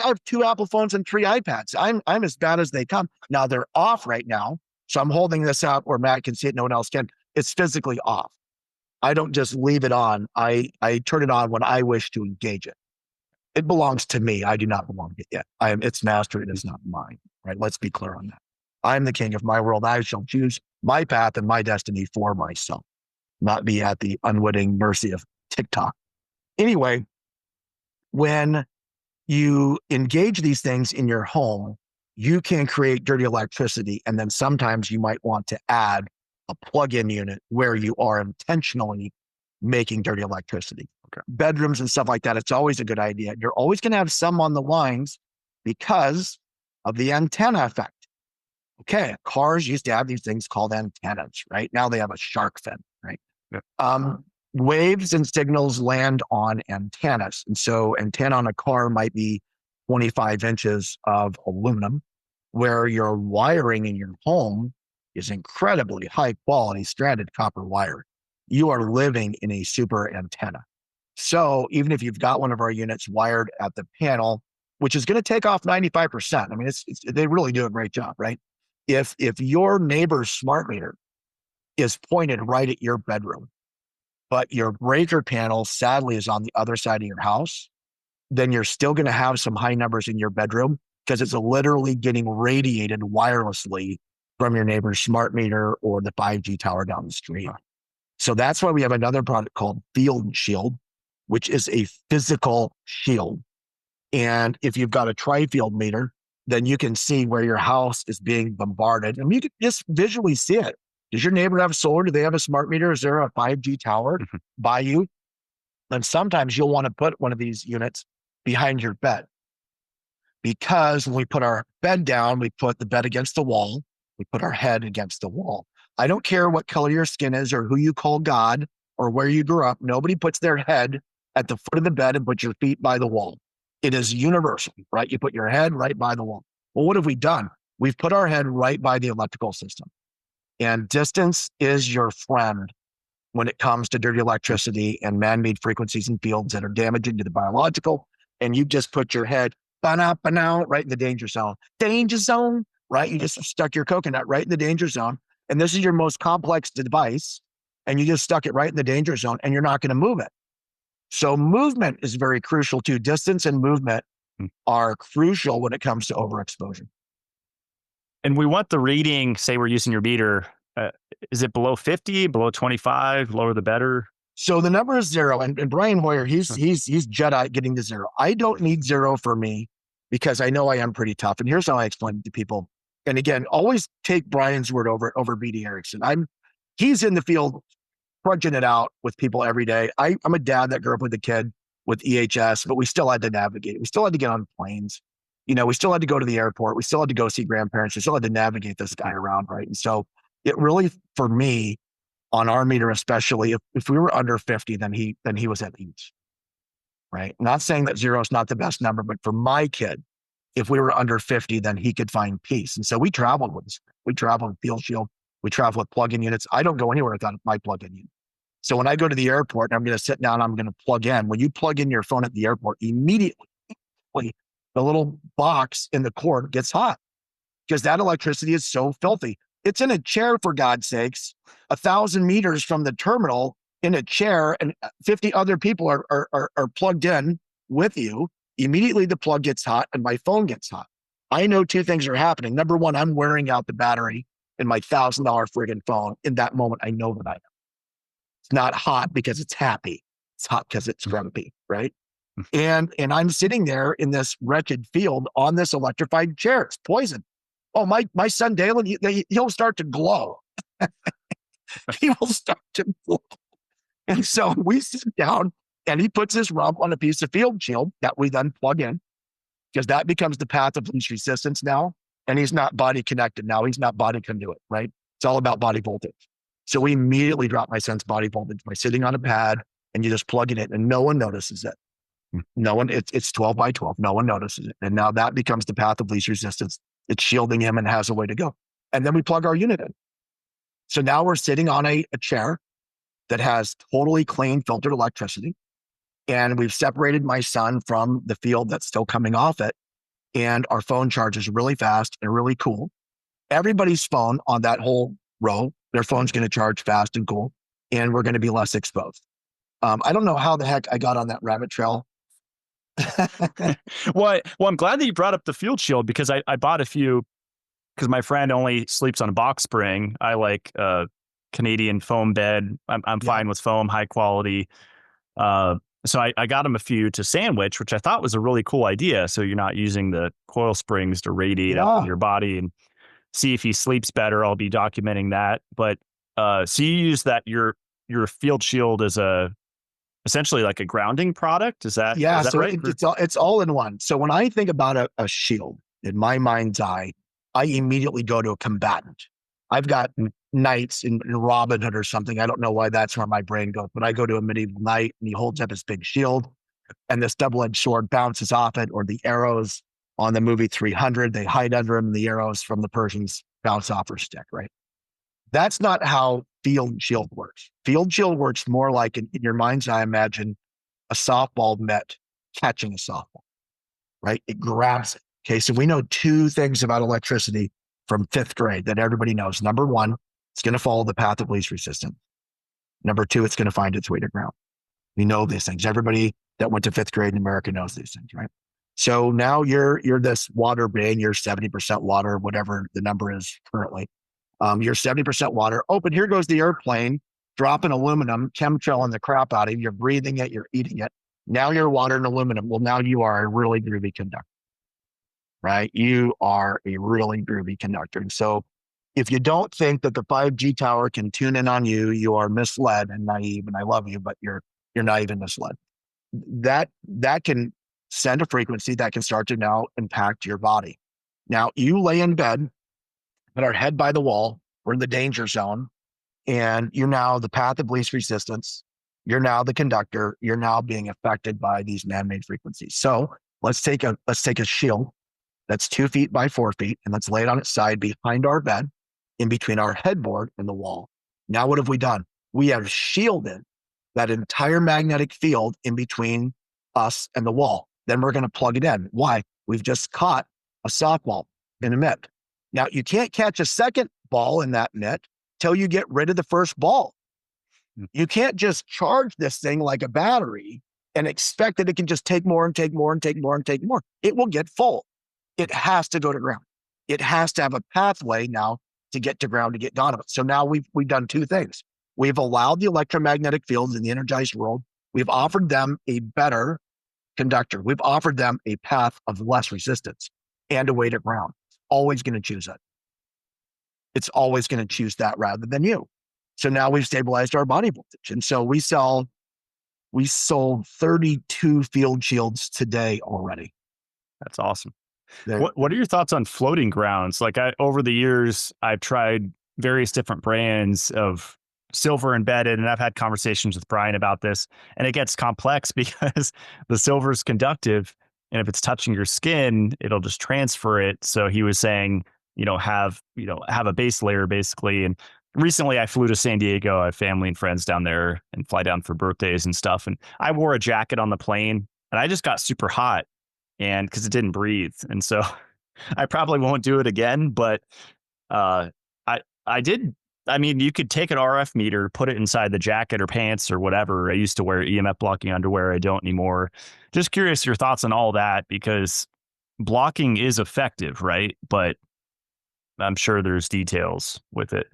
have 2 Apple phones and 3 iPads. I'm as bad as they come. Now they're off right now. So I'm holding this up where Matt can see it. No one else can. It's physically off. I don't just leave it on. I turn it on when I wish to engage it. It belongs to me. I do not belong to it yet. Its master. It is not mine, right? Let's be clear on that. I'm the king of my world. I shall choose my path and my destiny for myself, not be at the unwitting mercy of TikTok. Anyway, when you engage these things in your home, you can create dirty electricity. And then sometimes you might want to add a plug-in unit where you are intentionally making dirty electricity. Okay. Bedrooms and stuff like that, it's always a good idea. You're always going to have some on the lines because of the antenna effect. Okay, cars used to have these things called antennas, right? Now they have a shark fin, right? Yeah. Waves and signals land on antennas. And so antenna on a car might be 25 inches of aluminum, where your wiring in your home is incredibly high quality stranded copper wire. You are living in a super antenna. So even if you've got one of our units wired at the panel, which is going to take off 95%, I mean, they really do a great job, right? If your neighbor's smart meter is pointed right at your bedroom, but your breaker panel sadly is on the other side of your house, then you're still going to have some high numbers in your bedroom because it's literally getting radiated wirelessly from your neighbor's smart meter or the 5G tower down the street. So that's why we have another product called Field Shield, which is a physical shield. And if you've got a tri-field meter, then you can see where your house is being bombarded. And you can just visually see it. Does your neighbor have solar? Do they have a smart meter? Is there a 5G tower by you? And sometimes you'll want to put one of these units behind your bed, because when we put our bed down, we put the bed against the wall. We put our head against the wall. I don't care what color your skin is or who you call God or where you grew up. Nobody puts their head at the foot of the bed and puts your feet by the wall. It is universal, right? You put your head right by the wall. Well, what have we done? We've put our head right by the electrical system. And distance is your friend when it comes to dirty electricity and man-made frequencies and fields that are damaging to the biological. And you just put your head right in the danger zone. Danger zone, right? You just stuck your coconut right in the danger zone. And this is your most complex device. And you just stuck it right in the danger zone and you're not going to move it. So movement is very crucial too. Distance and movement are crucial when it comes to overexposure. And we want the reading, say we're using your meter. Is it below 50, below 25, lower the better? So the number is 0. And Brian Hoyer, he's Jedi getting to 0. I don't need 0 for me because I know I am pretty tough. And here's how I explain it to people. And again, always take Brian's word over BD Erickson. He's in the field trudging it out with people every day. I'm a dad that grew up with a kid with EHS, but we still had to navigate. We still had to get on planes. We still had to go to the airport. We still had to go see grandparents. We still had to navigate this guy around, right? And so it really, for me, on our meter especially, if we were under 50, then he was at ease, right? Not saying that 0 is not the best number, but for my kid, if we were under 50, then he could find peace. And so we traveled with this. We traveled with Field Shield. We travel with plug-in units. I don't go anywhere without my plug-in unit. So when I go to the airport and I'm going to sit down, I'm going to plug in. When you plug in your phone at the airport, immediately the little box in the cord gets hot because that electricity is so filthy. It's in a chair, for God's sakes, 1,000 meters from the terminal in a chair, and 50 other people are plugged in with you. Immediately the plug gets hot and my phone gets hot. I know 2 things are happening. Number one, I'm wearing out the battery in my $1,000 friggin' phone. In that moment, I know that I am. It's not hot because it's happy. It's hot because it's grumpy, right? And I'm sitting there in this wretched field on this electrified chair. It's poison. Oh, my son Dalen, he'll start to glow. He will start to glow. And so we sit down and he puts his rump on a piece of Field Shield that we then plug in, because that becomes the path of least resistance now. And he's not body connected now. He's not body conduit, right? It's all about body voltage. So we immediately drop my son's body voltage by sitting on a pad, and you just plug it in and no one notices it. No one, it's 12 by 12. No one notices it. And now that becomes the path of least resistance. It's shielding him and has a way to go. And then we plug our unit in. So now we're sitting on a chair that has totally clean filtered electricity. And we've separated my son from the field that's still coming off it. And our phone charges really fast and really cool. Everybody's phone on that whole row, their phone's going to charge fast and cool. And we're going to be less exposed. I don't know how the heck I got on that rabbit trail. Well, I'm glad that you brought up the Field Shield, because I bought a few, because my friend only sleeps on a box spring. I like Canadian foam bed. I'm fine with foam, high quality. So I got him a few to sandwich, which I thought was a really cool idea. So you're not using the coil springs to radiate out your body, and see if he sleeps better. I'll be documenting that. But so you use that your Field Shield as essentially like a grounding product. Is that so right? It's all in one. So when I think about a shield in my mind's eye, I immediately go to a combatant. I've got knights in Robin Hood or something. I don't know why that's where my brain goes, but I go to a medieval knight and he holds up his big shield and this double-edged sword bounces off it, or the arrows on the movie 300, they hide under him and the arrows from the Persians bounce off her stick, right? That's not how Field Shield works. Field Shield works more like, in your mind's eye, imagine a softball mitt catching a softball, right? It grabs it. Okay, so we know 2 things about electricity from 5th grade that everybody knows. Number 1, it's going to follow the path of least resistance. Number 2, it's going to find its way to ground. We know these things. Everybody that went to 5th grade in America knows these things, right? So now you're this water brain, you're 70% water, whatever the number is currently. You're 70% water. Oh, but here goes the airplane, dropping aluminum, chemtrailing the crap out of you. You're breathing it, you're eating it. Now you're water and aluminum. Well, now you are a really groovy conductor, right? You are a really groovy conductor. And so if you don't think that the 5G tower can tune in on you, you are misled and naive. And I love you, but you're naive and misled. That can send a frequency that can start to now impact your body. Now you lay in bed, put our head by the wall. We're in the danger zone, and you're now the path of least resistance. You're now the conductor. You're now being affected by these man-made frequencies. So let's take a shield that's 2 feet by 4 feet, and let's lay it on its side behind our bed, in between our headboard and the wall. Now, what have we done? We have shielded that entire magnetic field in between us and the wall. Then we're going to plug it in. Why? We've just caught a softball in a mitt. Now, you can't catch a second ball in that mitt till you get rid of the first ball. You can't just charge this thing like a battery and expect that it can just take more and take more and take more and take more. It will get full. It has to go to ground. It has to have a pathway now to get to ground, to get out of it. So now we've done two things. We've allowed the electromagnetic fields in the energized world. We've offered them a better conductor. We've offered them a path of less resistance and a way to ground. It's always going to choose it. It's always going to choose that rather than you. So now we've stabilized our body voltage. And so we sold 32 field shields today already. That's awesome. What are your thoughts on floating grounds? Like over the years, I've tried various different brands of silver embedded, and I've had conversations with Brian about this, and it gets complex because the silver is conductive, and if it's touching your skin, it'll just transfer it. So he was saying, have a base layer basically. And recently I flew to San Diego. I have family and friends down there and fly down for birthdays and stuff. And I wore a jacket on the plane, and I just got super hot. And because it didn't breathe. And so I probably won't do it again, but I did. I mean, you could take an RF meter, put it inside the jacket or pants or whatever. I used to wear EMF blocking underwear. I don't anymore. Just curious your thoughts on all that, because blocking is effective, right? But I'm sure there's details with it,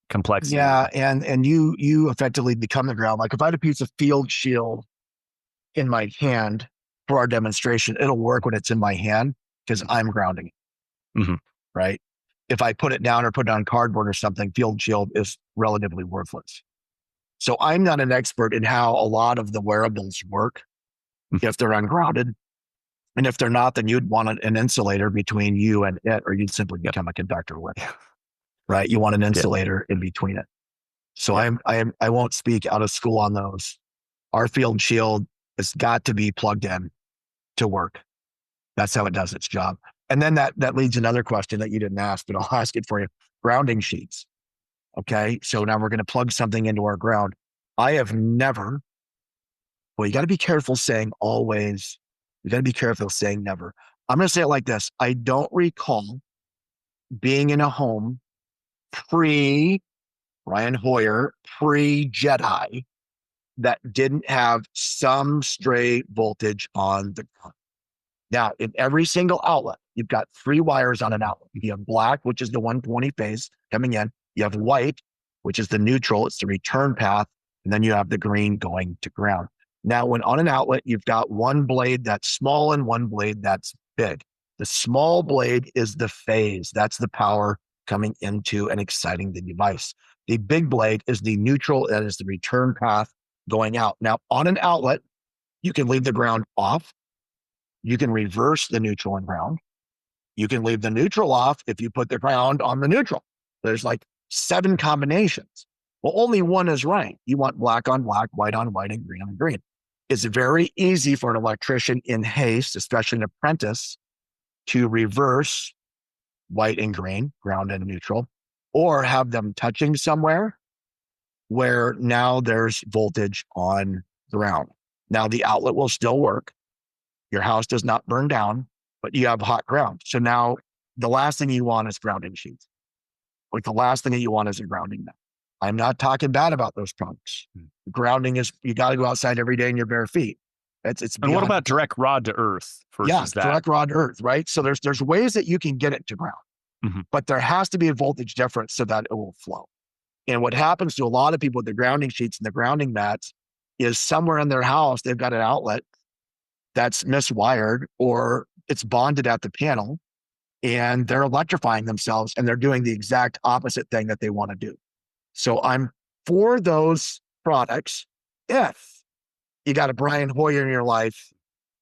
complexity. Yeah, and you effectively become the ground. Like if I had a piece of field shield in my hand for our demonstration, it'll work when it's in my hand because I'm grounding it, right? If I put it down or put it on cardboard or something, field shield is relatively worthless. So I'm not an expert in how a lot of the wearables work if they're ungrounded. And if they're not, then you'd want an insulator between you and it, or you'd simply become a conductor with it, right? You want an insulator in between it. So I won't speak out of school on those. Our field shield has got to be plugged in to work. That's how it does its job. And then that leads another question that you didn't ask, but I'll ask it for you. Grounding sheets. Okay. So now we're going to plug something into our ground. I have never, well, you got to be careful saying always. You got to be careful saying never. I'm going to say it like this. I don't recall being in a home pre-Ryan Hoyer, pre-Jedi, that didn't have some stray voltage on the ground. Now, in every single outlet, you've got 3 wires on an outlet. You have black, which is the 120 phase coming in. You have white, which is the neutral. It's the return path. And then you have the green going to ground. Now, when on an outlet, you've got one blade that's small and one blade that's big. The small blade is the phase. That's the power coming into and exciting the device. The big blade is the neutral. That is the return path going out. Now, on an outlet, you can leave the ground off. You can reverse the neutral and ground. You can leave the neutral off if you put the ground on the neutral. There's like 7 combinations. Well, only one is right. You want black on black, white on white, and green on green. It's very easy for an electrician in haste, especially an apprentice, to reverse white and green, ground and neutral, or have them touching somewhere where now there's voltage on ground. Now the outlet will still work. Your house does not burn down, but you have hot ground. So now the last thing you want is grounding sheets. Like the last thing that you want is a grounding net. I'm not talking bad about those products. Grounding is, you got to go outside every day in your bare feet. It's and what about direct rod to earth versus that? Direct rod to earth, right? So there's ways that you can get it to ground. Mhm. but there has to be a voltage difference so that it will flow. And what happens to a lot of people with the grounding sheets and the grounding mats is somewhere in their house, they've got an outlet that's miswired or it's bonded at the panel and they're electrifying themselves and they're doing the exact opposite thing that they want to do. So I'm for those products if you got a Brian Hoyer in your life,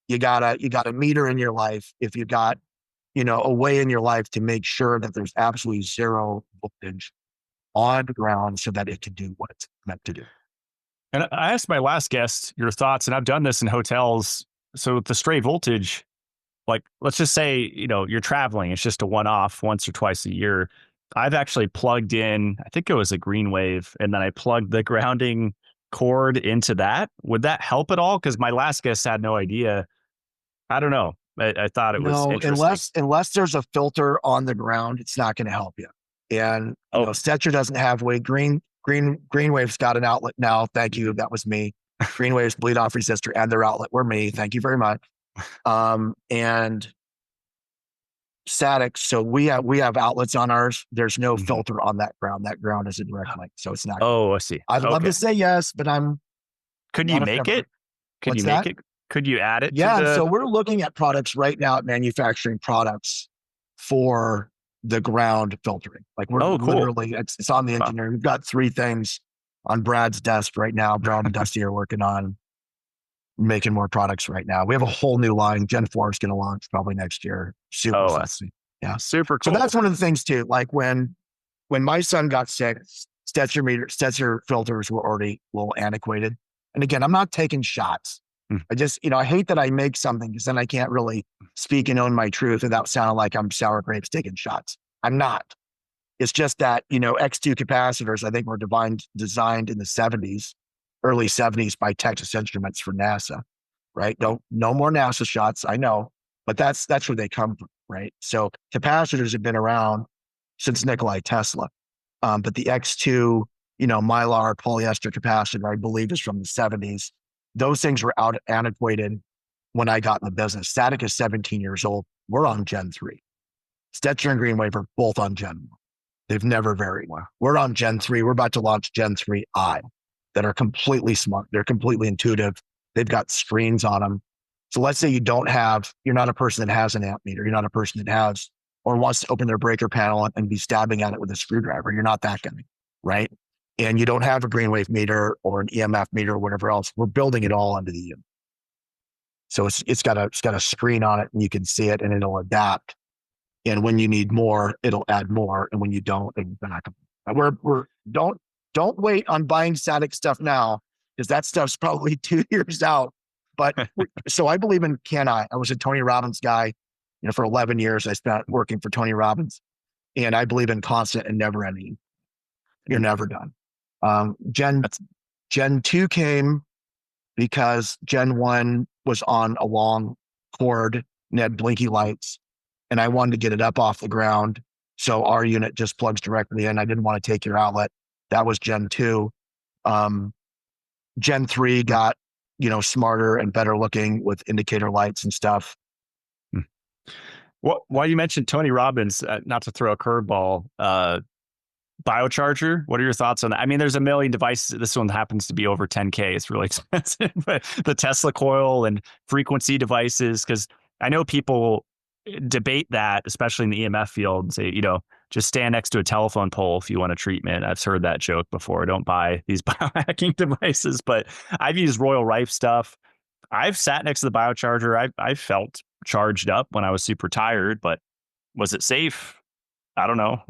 you got a meter in your life, if you got, a way in your life to make sure that there's absolutely zero voltage on the ground so that it can do what it's meant to do. And I asked my last guest your thoughts, and I've done this in hotels. So with the stray voltage, like let's just say, you're traveling, it's just a one-off once or twice a year. I've actually plugged in, I think it was a green wave, and then I plugged the grounding cord into that. Would that help at all? Because my last guest had no idea. I don't know. I thought it was No, interesting. unless there's a filter on the ground, it's not going to help you. And Oh, Stetcher doesn't have way. Greenwave's got an outlet now. Thank you. That was me. Greenwave's bleed off resistor and their outlet were me. Thank you very much. And Satic. So we have outlets on ours. There's no filter on that ground. That ground is a direct link, so it's not. oh, I see. I'd love to say yes, but I'm. Could you make it? Could What's you make that? it? Could you add it to Yeah, the? so we're looking at products right now, manufacturing products for the ground filtering. Like we're Oh, cool. literally, it's on the Wow. engineering. We've got 3 things on Brad's desk right now. Brad and Dusty are working on making more products right now. We have a whole new line. Gen 4 is going to launch probably next year. Super Oh, sexy. Yeah. super So cool. that's one of the things too. Like when my son got sick, Stetzer filters were already a little antiquated. And again, I'm not taking shots. I just, I hate that I make something because then I can't really speak and own my truth without sounding like I'm sour grapes taking shots. I'm not. It's just that, X2 capacitors, I think were designed in the 70s, early 70s by Texas Instruments for NASA, right? No more NASA shots, I know, but that's where they come from, right? So capacitors have been around since Nikola Tesla. But the X2, Mylar polyester capacitor, I believe is from the 70s. Those things were antiquated when I got in the business. Satic is 17 years old. We're on Gen 3. Stetzer and Greenwave are both on Gen 1. They've never varied. We're on Gen 3. We're about to launch Gen 3i that are completely smart. They're completely intuitive. They've got screens on them. So let's say you're not a person that has an amp meter. You're not a person that has or wants to open their breaker panel and be stabbing at it with a screwdriver. You're not that guy, right? And you don't have a Greenwave meter or an EMF meter or whatever else. We're building it all into the unit. So it's got a screen on it and you can see it and it'll adapt. And when you need more, it'll add more. And when you don't, it'll back up. Don't wait on buying Satic stuff now because that stuff's probably 2 years out. But so I believe in I was a Tony Robbins guy. For 11 years, I spent working for Tony Robbins. And I believe in constant and never ending. You're never done. Gen 2 came because Gen 1 was on a long cord and had blinky lights. And I wanted to get it up off the ground. So our unit just plugs directly in. I didn't want to take your outlet. That was Gen 2. Gen 3 got, smarter and better looking with indicator lights and stuff. Well, while you mentioned Tony Robbins, not to throw a curveball, biocharger, what are your thoughts on that? I mean, there's a million devices. This one happens to be over 10K. It's really expensive, but the Tesla coil and frequency devices, because I know people debate that, especially in the EMF field, and say, just stand next to a telephone pole if you want a treatment. I've heard that joke before. Don't buy these biohacking devices, but I've used Royal Rife stuff. I've sat next to the biocharger. I've felt charged up when I was super tired, but was it safe? I don't know.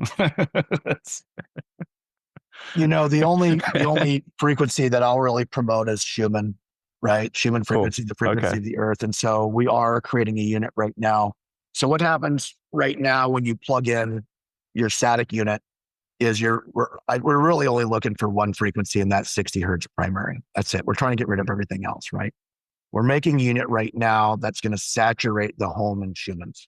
The only frequency that I'll really promote is Schumann, right? Schumann frequency, the frequency of the earth. And so we are creating a unit right now. So what happens right now when you plug in your Satic unit is we're really only looking for one frequency, and that's 60 hertz primary. That's it. We're trying to get rid of everything else, right? We're making a unit right now that's going to saturate the home in Schumann's.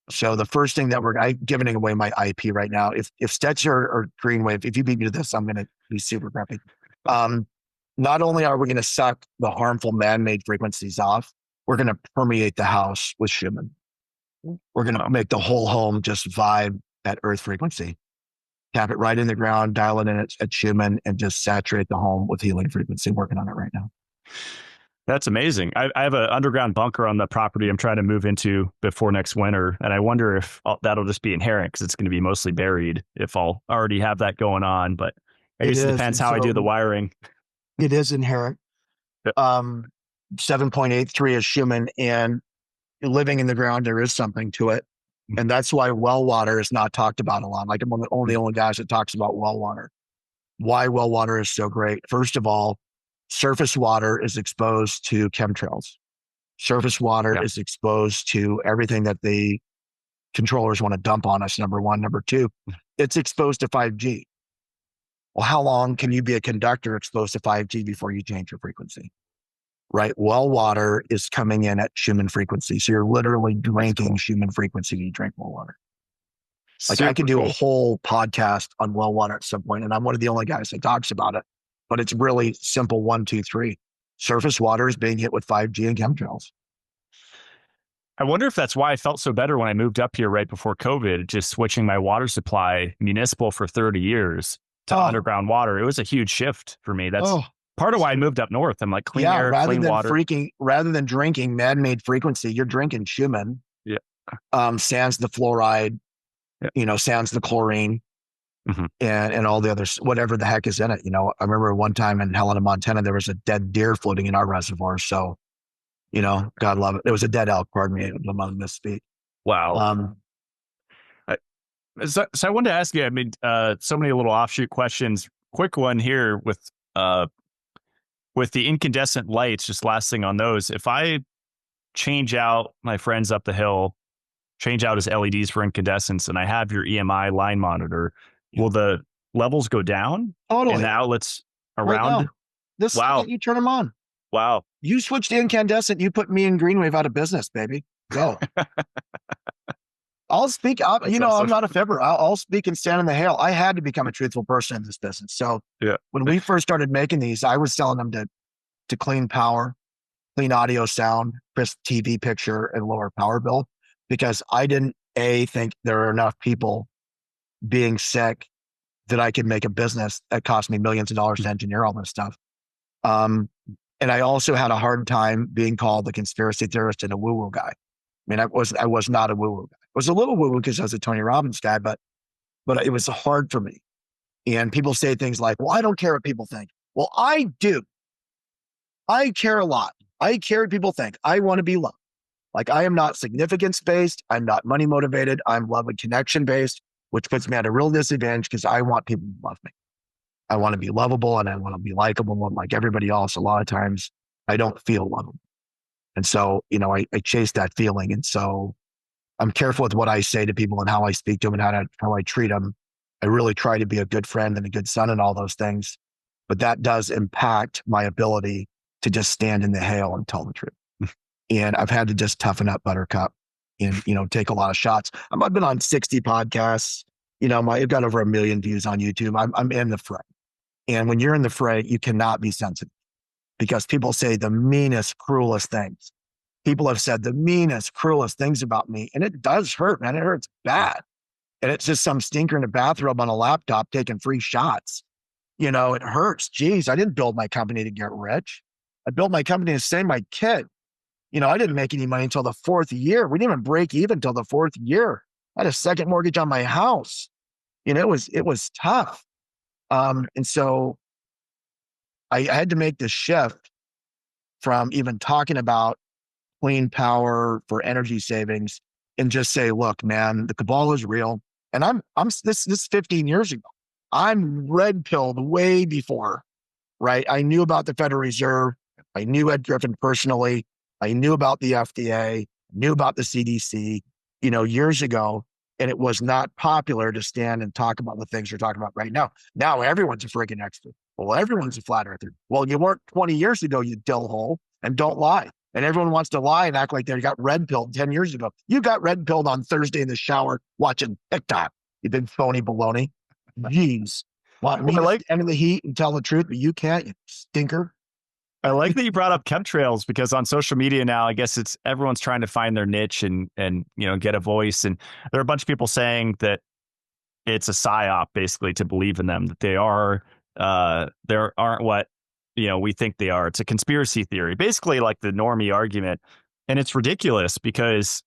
So the first thing that I'm giving away my IP right now. If Stetzer or Greenwave, if you beat me to this, I'm going to be super crappy. Not only are we going to suck the harmful man-made frequencies off, we're going to permeate the house with Schumann. We're going to make the whole home just vibe at Earth frequency. Tap it right in the ground, dial it in at Schumann, and just saturate the home with healing frequency. Working on it right now. That's amazing. I have an underground bunker on the property I'm trying to move into before next winter. And I wonder if that'll just be inherent because it's going to be mostly buried if I'll already have that going on. But I guess it depends how I do the wiring. It is inherent. 7.83 is Schumann, and living in the ground, there is something to it. And that's why well water is not talked about a lot. Like I'm one of the only guys that talks about well water. Why well water is so great. First of all, surface water is exposed to chemtrails. Surface water is exposed to everything that the controllers want to dump on us, number one. Number two, it's exposed to 5G. Well, how long can you be a conductor exposed to 5G before you change your frequency? Right? Well water is coming in at Schumann frequency. So you're literally drinking Schumann frequency when you drink well water. Like I could do a whole podcast on well water at some point, and I'm one of the only guys that talks about it. But it's really simple 1, 2, 3. Surface water is being hit with 5G and chemtrails. I wonder if that's why I felt so better when I moved up here right before COVID, just switching my water supply, municipal for 30 years to underground water. It was a huge shift for me. That's part of why I moved up north. I'm like, clean air, clean water. Rather than drinking man-made frequency, you're drinking Schumann. Yeah. Sans the fluoride, sans the chlorine. Mm-hmm. And all the others, whatever the heck is in it. I remember one time in Helena, Montana, there was a dead deer floating in our reservoir. So, God love it. It was a dead elk, pardon me. I'm going to misspeak. Wow. So I wanted to ask you, so many little offshoot questions. Quick one here with the incandescent lights, just last thing on those. If I change out my friends up the hill, change out his LEDs for incandescence, and I have your EMI line monitor, will the levels go down? Totally. And the outlets around? Wow. You turn them on. Wow. You switch to incandescent, you put me and Greenwave out of business, baby. Go. I'll speak. Awesome. I'm not a fibber. I'll speak and stand in the hail. I had to become a truthful person in this business. So when we first started making these, I was selling them to clean power, clean audio sound, crisp TV picture, and lower power bill, because I didn't think there are enough people being sick that I could make a business that cost me millions of dollars to engineer all this stuff. And I also had a hard time being called a conspiracy theorist and a woo-woo guy. I was not a woo-woo guy. I was a little woo-woo because I was a Tony Robbins guy, but it was hard for me. And people say things like, well, I don't care what people think. Well, I do. I care a lot. I care what people think. I want to be loved. Like, I am not significance-based. I'm not money-motivated. I'm love and connection-based, which puts me at a real disadvantage because I want people to love me. I want to be lovable and I want to be likable. And like everybody else, a lot of times I don't feel lovable. And so, I chase that feeling. And so I'm careful with what I say to people and how I speak to them and how I treat them. I really try to be a good friend and a good son and all those things. But that does impact my ability to just stand in the hail and tell the truth. And I've had to just toughen up, Buttercup, and, take a lot of shots. I've been on 60 podcasts. I've got over 1 million views on YouTube. I'm in the fray. And when you're in the fray, you cannot be sensitive because people say the meanest, cruelest things. People have said the meanest, cruelest things about me. And it does hurt, man. It hurts bad. And it's just some stinker in a bathrobe on a laptop taking free shots. It hurts. Geez, I didn't build my company to get rich. I built my company to save my kid. I didn't make any money until the 4th year. We didn't even break even until the 4th year. I had a second mortgage on my house. It was tough. And so I had to make this shift from even talking about clean power for energy savings and just say, look, man, the cabal is real. And this is 15 years ago. I'm red pilled way before, right? I knew about the Federal Reserve. I knew Ed Griffin personally. I knew about the FDA, knew about the CDC, years ago, and it was not popular to stand and talk about the things you're talking about right now. Now everyone's a freaking expert. Well, everyone's a flat earther. Well, you weren't 20 years ago, you dillhole, and don't lie. And everyone wants to lie and act like they got red pilled 10 years ago. You got red pilled on Thursday in the shower watching TikTok, you big phony baloney. Jeez. Want me to stand in the heat and tell the truth, but you can't, you stinker. I like that you brought up chemtrails because on social media now, I guess everyone's trying to find their niche and get a voice. And there are a bunch of people saying that it's a psyop basically to believe in them, that they aren't what, we think they are. It's a conspiracy theory, basically like the normie argument. And it's ridiculous because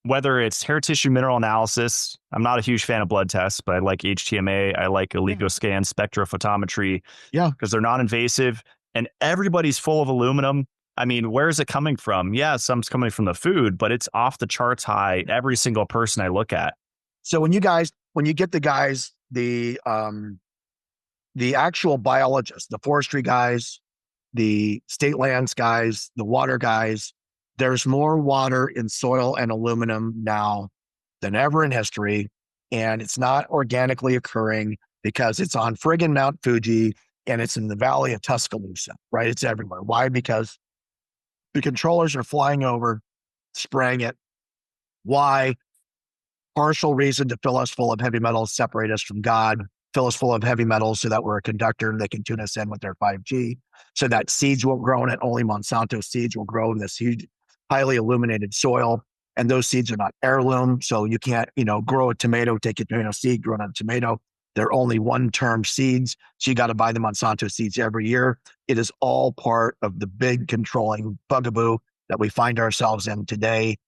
whether it's hair tissue mineral analysis, I'm not a huge fan of blood tests, but I like HTMA. I like oligoscan spectrophotometry because they're non-invasive, and everybody's full of aluminum. I mean, where is it coming from? Yeah, some's coming from the food, but it's off the charts high. Every single person I look at. So when you get the guys, the actual biologists, the forestry guys, the state lands guys, the water guys, there's more water in soil and aluminum now than ever in history. And it's not organically occurring because it's on friggin' Mount Fuji and it's in the valley of Tuscaloosa, right? It's everywhere. Why? Because the controllers are flying over, spraying it. Why? Partial reason to fill us full of heavy metals, separate us from God, fill us full of heavy metals so that we're a conductor and they can tune us in with their 5G, so that seeds won't grow in it. Only Monsanto seeds will grow in this huge, highly illuminated soil. And those seeds are not heirloom. So you can't, grow a tomato, take a tomato seed, grow a tomato. They're only one-term seeds. So you got to buy the Monsanto seeds every year. It is all part of the big controlling bugaboo that we find ourselves in today.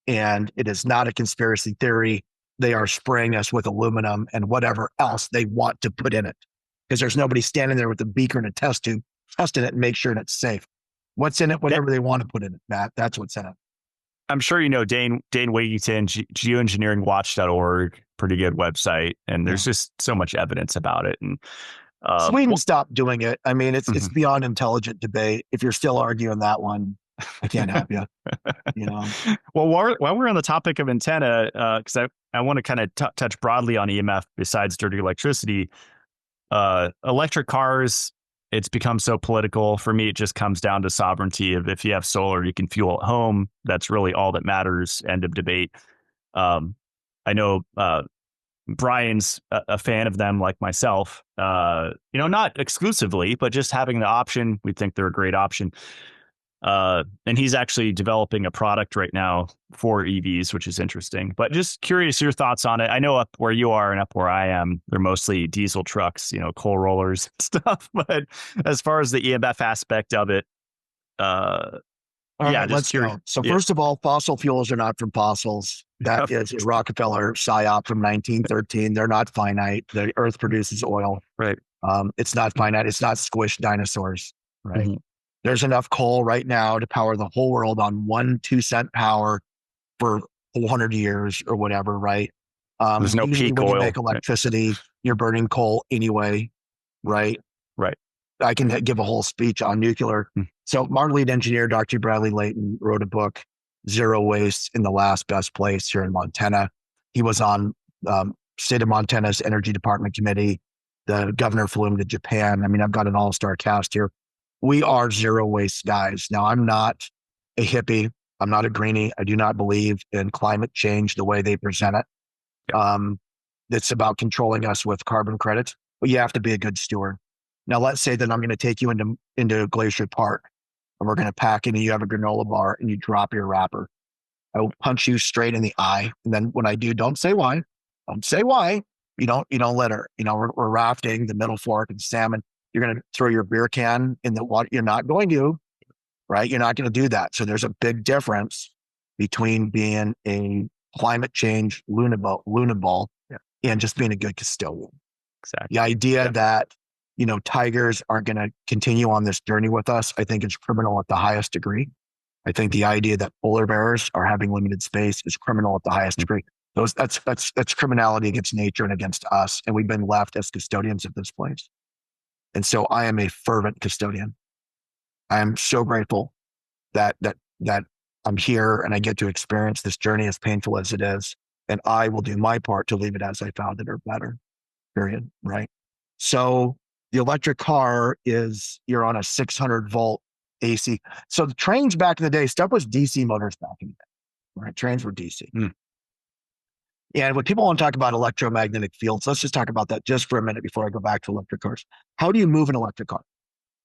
And it is not a conspiracy theory. They are spraying us with aluminum and whatever else they want to put in it, because there's nobody standing there with a beaker and a test tube testing it and make sure it's safe. What's in it? Whatever they want to put in it, Matt. That's what's in it. I'm sure Dane Wigington, geoengineeringwatch.org, pretty good website, and there's just so much evidence about it. And Sweden stopped doing it. I mean, it's beyond intelligent debate. If you're still arguing that one, I can't help you. Well, while we're on the topic of antenna, because I want to kind of touch broadly on EMF besides dirty electricity, electric cars. It's become so political. For me, it just comes down to sovereignty. If you have solar, you can fuel at home. That's really all that matters. End of debate. I know Brian's a fan of them like myself. Not exclusively, but just having the option. We think they're a great option. And he's actually developing a product right now for EVs, which is interesting. But just curious your thoughts on it. I know up where you are and up where I am, they're mostly diesel trucks, coal rollers and stuff. But as far as the EMF aspect of it, let's go. So first of all, fossil fuels are not from fossils. That is a Rockefeller psyop from 1913. They're not finite. The earth produces oil. Right. It's not finite. It's not squished dinosaurs. Right. Mm-hmm. There's enough coal right now to power the whole world on 1 2-cent power for 400 years or whatever, right? There's no peak when oil. You make electricity, you're burning coal anyway, right? Right. I can give a whole speech on nuclear. So our lead engineer, Dr. Bradley Layton, wrote a book, Zero Waste in the Last Best Place here in Montana. He was on State of Montana's Energy Department Committee. The governor flew him to Japan. I mean, I've got an all-star cast here. We are zero waste guys. Now, I'm not a hippie. I'm not a greenie. I do not believe in climate change the way they present it. It's about controlling us with carbon credits, but you have to be a good steward. Now, let's say that I'm going to take you into Glacier Park and we're going to pack in and you have a granola bar and you drop your wrapper. I will punch you straight in the eye. And then when I do, don't say why. Don't say why. You don't let her. We're rafting the Middle Fork and salmon. You're going to throw your beer can in the water. You're not going to, right? You're not going to do that. So there's a big difference between being a climate change lunaball and just being a good custodian. Exactly. The idea that, tigers aren't going to continue on this journey with us, I think is criminal at the highest degree. I think the idea that polar bears are having limited space is criminal at the highest degree. That's criminality against nature and against us. And we've been left as custodians of this place. And so I am a fervent custodian. I am so grateful that I'm here and I get to experience this journey, as painful as it is. And I will do my part to leave it as I found it or better, period, right? So the electric car you're on a 600 volt AC. So the trains back in the day, stuff was DC motors back in the day, right? Trains were DC. And when people want to talk about electromagnetic fields, let's just talk about that just for a minute before I go back to electric cars. How do you move an electric car?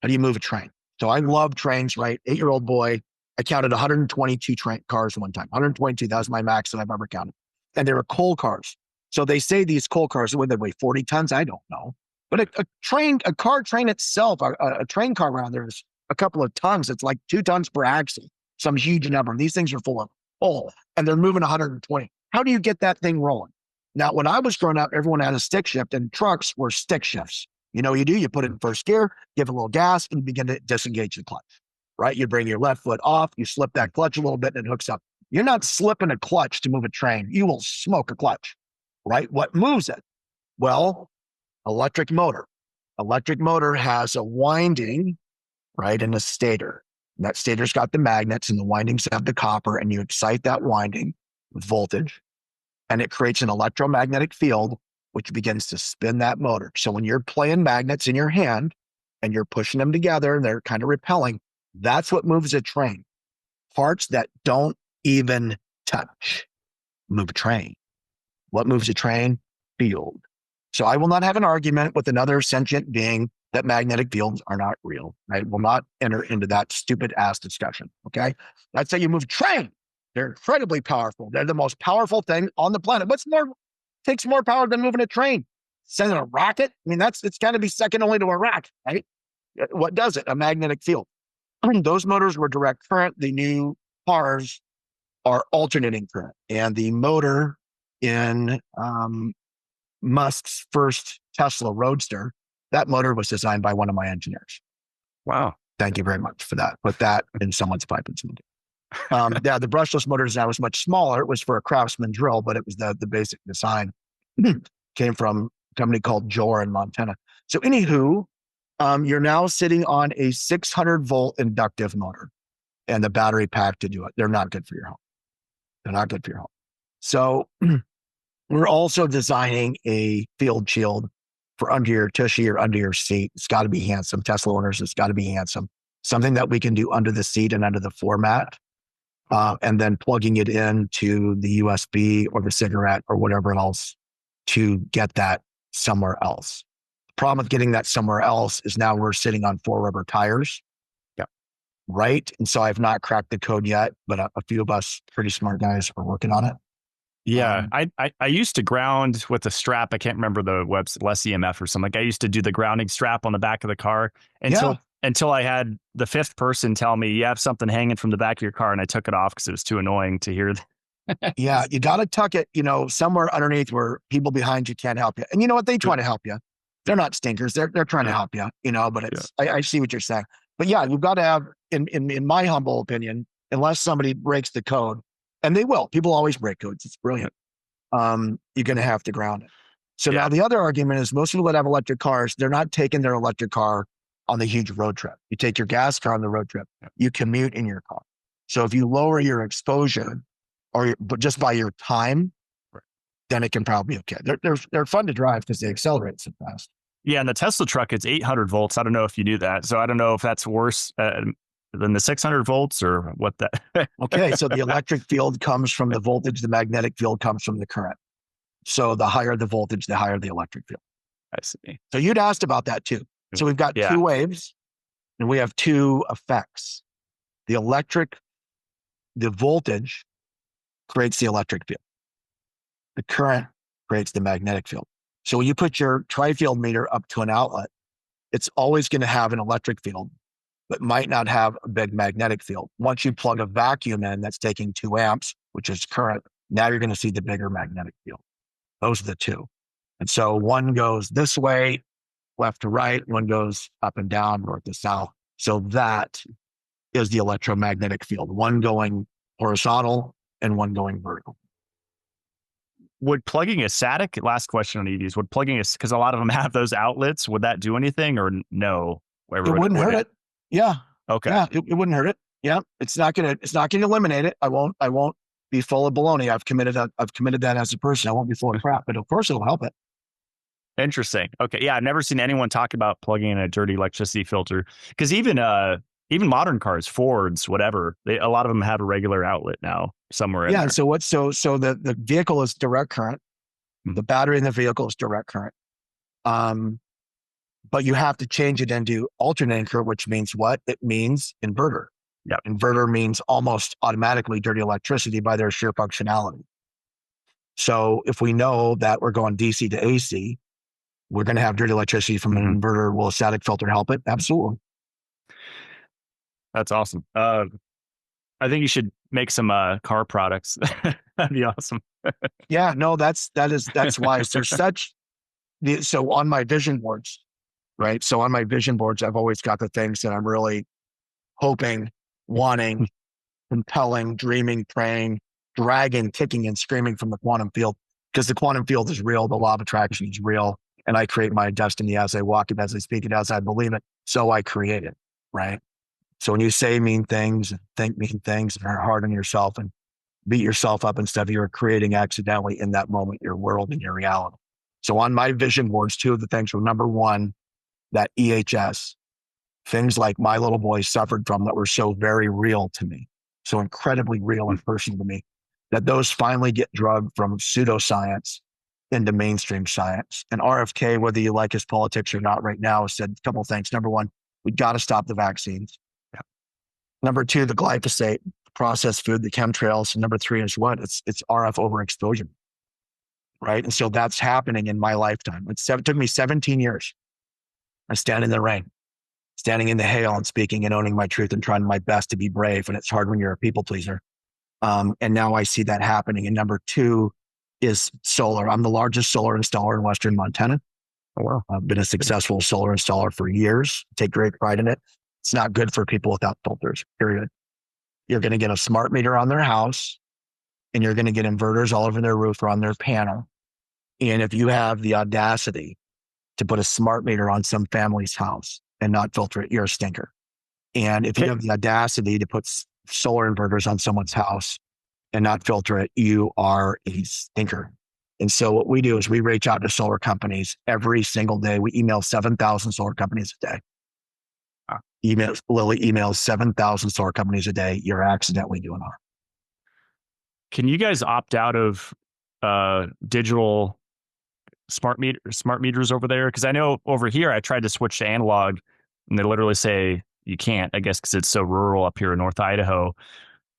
How do you move a train? So I love trains, right? 8-year-old boy, I counted 122 cars one time. 122, that was my max that I've ever counted. And they were coal cars. So they say these coal cars, would they weigh 40 tons? I don't know. But a car train itself, a train car around there is a couple of tons. It's like 2 tons per axle, some huge number. And these things are full of coal and they're moving 120. How do you get that thing rolling? Now, when I was growing up, everyone had a stick shift and trucks were stick shifts. You know what you do? You put it in first gear, give it a little gas, and begin to disengage the clutch, right? You bring your left foot off, you slip that clutch a little bit and it hooks up. You're not slipping a clutch to move a train. You will smoke a clutch, right? What moves it? Well, electric motor. Electric motor has a winding, right, and a stator. And that stator's got the magnets and the windings have the copper, and you excite that winding with voltage, and it creates an electromagnetic field, which begins to spin that motor. So when you're playing magnets in your hand and you're pushing them together and they're kind of repelling, that's what moves a train. Parts that don't even touch move a train. What moves a train? Field. So I will not have an argument with another sentient being that magnetic fields are not real. I will not enter into that stupid ass discussion. Okay. That's how you move a train. They're incredibly powerful. They're the most powerful thing on the planet. Takes more power than moving a train? Sending a rocket? I mean, it's got to be second only to a rocket, right? What does it? A magnetic field. Those motors were direct current. The new cars are alternating current. And the motor in Musk's first Tesla Roadster, that motor was designed by one of my engineers. Wow. Thank you very much for that. Put that in someone's pipe and some. Yeah, the brushless motor design was much smaller. It was for a Craftsman drill, but it was the basic design. Came from a company called Jor in Montana. So anywho, you're now sitting on a 600 volt inductive motor and the battery pack to do it. They're not good for your home. They're not good for your home. So we're also designing a field shield for under your tushy or under your seat. It's got to be handsome. Tesla owners, it's got to be handsome. Something that we can do under the seat and under the floor mat. And then plugging it into the USB or the cigarette or whatever else to get that somewhere else. The problem with getting that somewhere else is now we're sitting on 4 rubber tires. Yeah. Right. And so I've not cracked the code yet, but a few of us pretty smart guys are working on it. Yeah. I used to ground with a strap. I can't remember the website, less EMF or something. Like I used to do the grounding strap on the back of the car until I had the 5th person tell me you have something hanging from the back of your car, and I took it off because it was too annoying to hear. Yeah, you got to tuck it, somewhere underneath where people behind you can't help you. And you know what? They try to help you. They're not stinkers. They're trying to help you, but it's, I see what you're saying. But yeah, you've got to have, in my humble opinion, unless somebody breaks the code, and they will. People always break codes. It's brilliant. You're going to have to ground it. So now the other argument is most people that have electric cars, they're not taking their electric car on the huge road trip. You take your gas car on the road trip. You commute in your car. So if you lower your exposure but just by your time, then it can probably be okay. They're fun to drive because they accelerate so fast. Yeah, and the Tesla truck, it's 800 volts. I don't know if you knew that. So I don't know if that's worse than the 600 volts or what that. Okay, so the electric field comes from the voltage. The magnetic field comes from the current. So the higher the voltage, the higher the electric field. I see. So you'd asked about that too. So we've got 2 waves and we have 2 effects. The voltage creates the electric field. The current creates the magnetic field. So when you put your tri-field meter up to an outlet, it's always going to have an electric field, but might not have a big magnetic field. Once you plug a vacuum in that's taking 2 amps, which is current, now you're going to see the bigger magnetic field. Those are the 2. And so one goes this way, left to right, one goes up and down, north to south. So that is the electromagnetic field, one going horizontal and one going vertical. Would plugging a Satic, last question on EVs, because a lot of them have those outlets, would that do anything or no? It wouldn't hurt it. Yeah. Okay. Yeah, it wouldn't hurt it. Yeah. It's not gonna eliminate it. I won't be full of baloney. I've committed that as a person. I won't be full of crap, but of course it'll help it. Interesting. Okay. Yeah. I've never seen anyone talk about plugging in a dirty electricity filter because even modern cars, Fords, whatever, a lot of them have a regular outlet now somewhere. Yeah. So the vehicle is direct current. The battery in the vehicle is direct current. But you have to change it into alternating current, which means what? It means inverter. Yeah. Inverter means almost automatically dirty electricity by their sheer functionality. So if we know that we're going DC to AC, we're going to have dirty electricity from an inverter. Will a static filter help it? Absolutely. That's awesome. I think you should make some car products. That'd be awesome. Yeah, no, that's why there's so on my vision boards, right? So on my vision boards, I've always got the things that I'm really hoping, wanting, compelling, dreaming, praying, dragging, kicking, and screaming from the quantum field, because the quantum field is real. The law of attraction is real. And I create my destiny as I walk it, as I speak it, as I believe it. So I create it, right? So when you say mean things, think mean things, and are hard on yourself and beat yourself up and stuff, you're creating accidentally in that moment your world and your reality. So on my vision boards, two of the things were, number one, that EHS, things like my little boy suffered from that were so very real to me, so incredibly real and personal to me, that those finally get drugged from pseudoscience into mainstream science. And RFK, whether you like his politics or not right now, has said a couple of things. Number one, we got to stop the vaccines. Yeah. Number two, the glyphosate, processed food, the chemtrails. And number three is what? It's RF overexposure, right? And so that's happening in my lifetime. It took me 17 years. I stand in the rain, standing in the hail and speaking and owning my truth and trying my best to be brave. And it's hard when you're a people pleaser. And now I see that happening. And number two is solar. I'm the largest solar installer in Western Montana. Oh, wow. I've been a successful solar installer for years. Take great pride in it. It's not good for people without filters, period. You're going to get a smart meter on their house, and you're going to get inverters all over their roof or on their panel. And if you have the audacity to put a smart meter on some family's house and not filter it, you're a stinker. And if you have the audacity to put solar inverters on someone's house and not filter it, you are a stinker. And so what we do is we reach out to solar companies every single day. We email 7,000 solar companies a day. Lily emails 7,000 solar companies a day. You're accidentally doing harm. Can you guys opt out of digital smart meters over there? Because I know over here I tried to switch to analog, and they literally say you can't. I guess because it's so rural up here in North Idaho.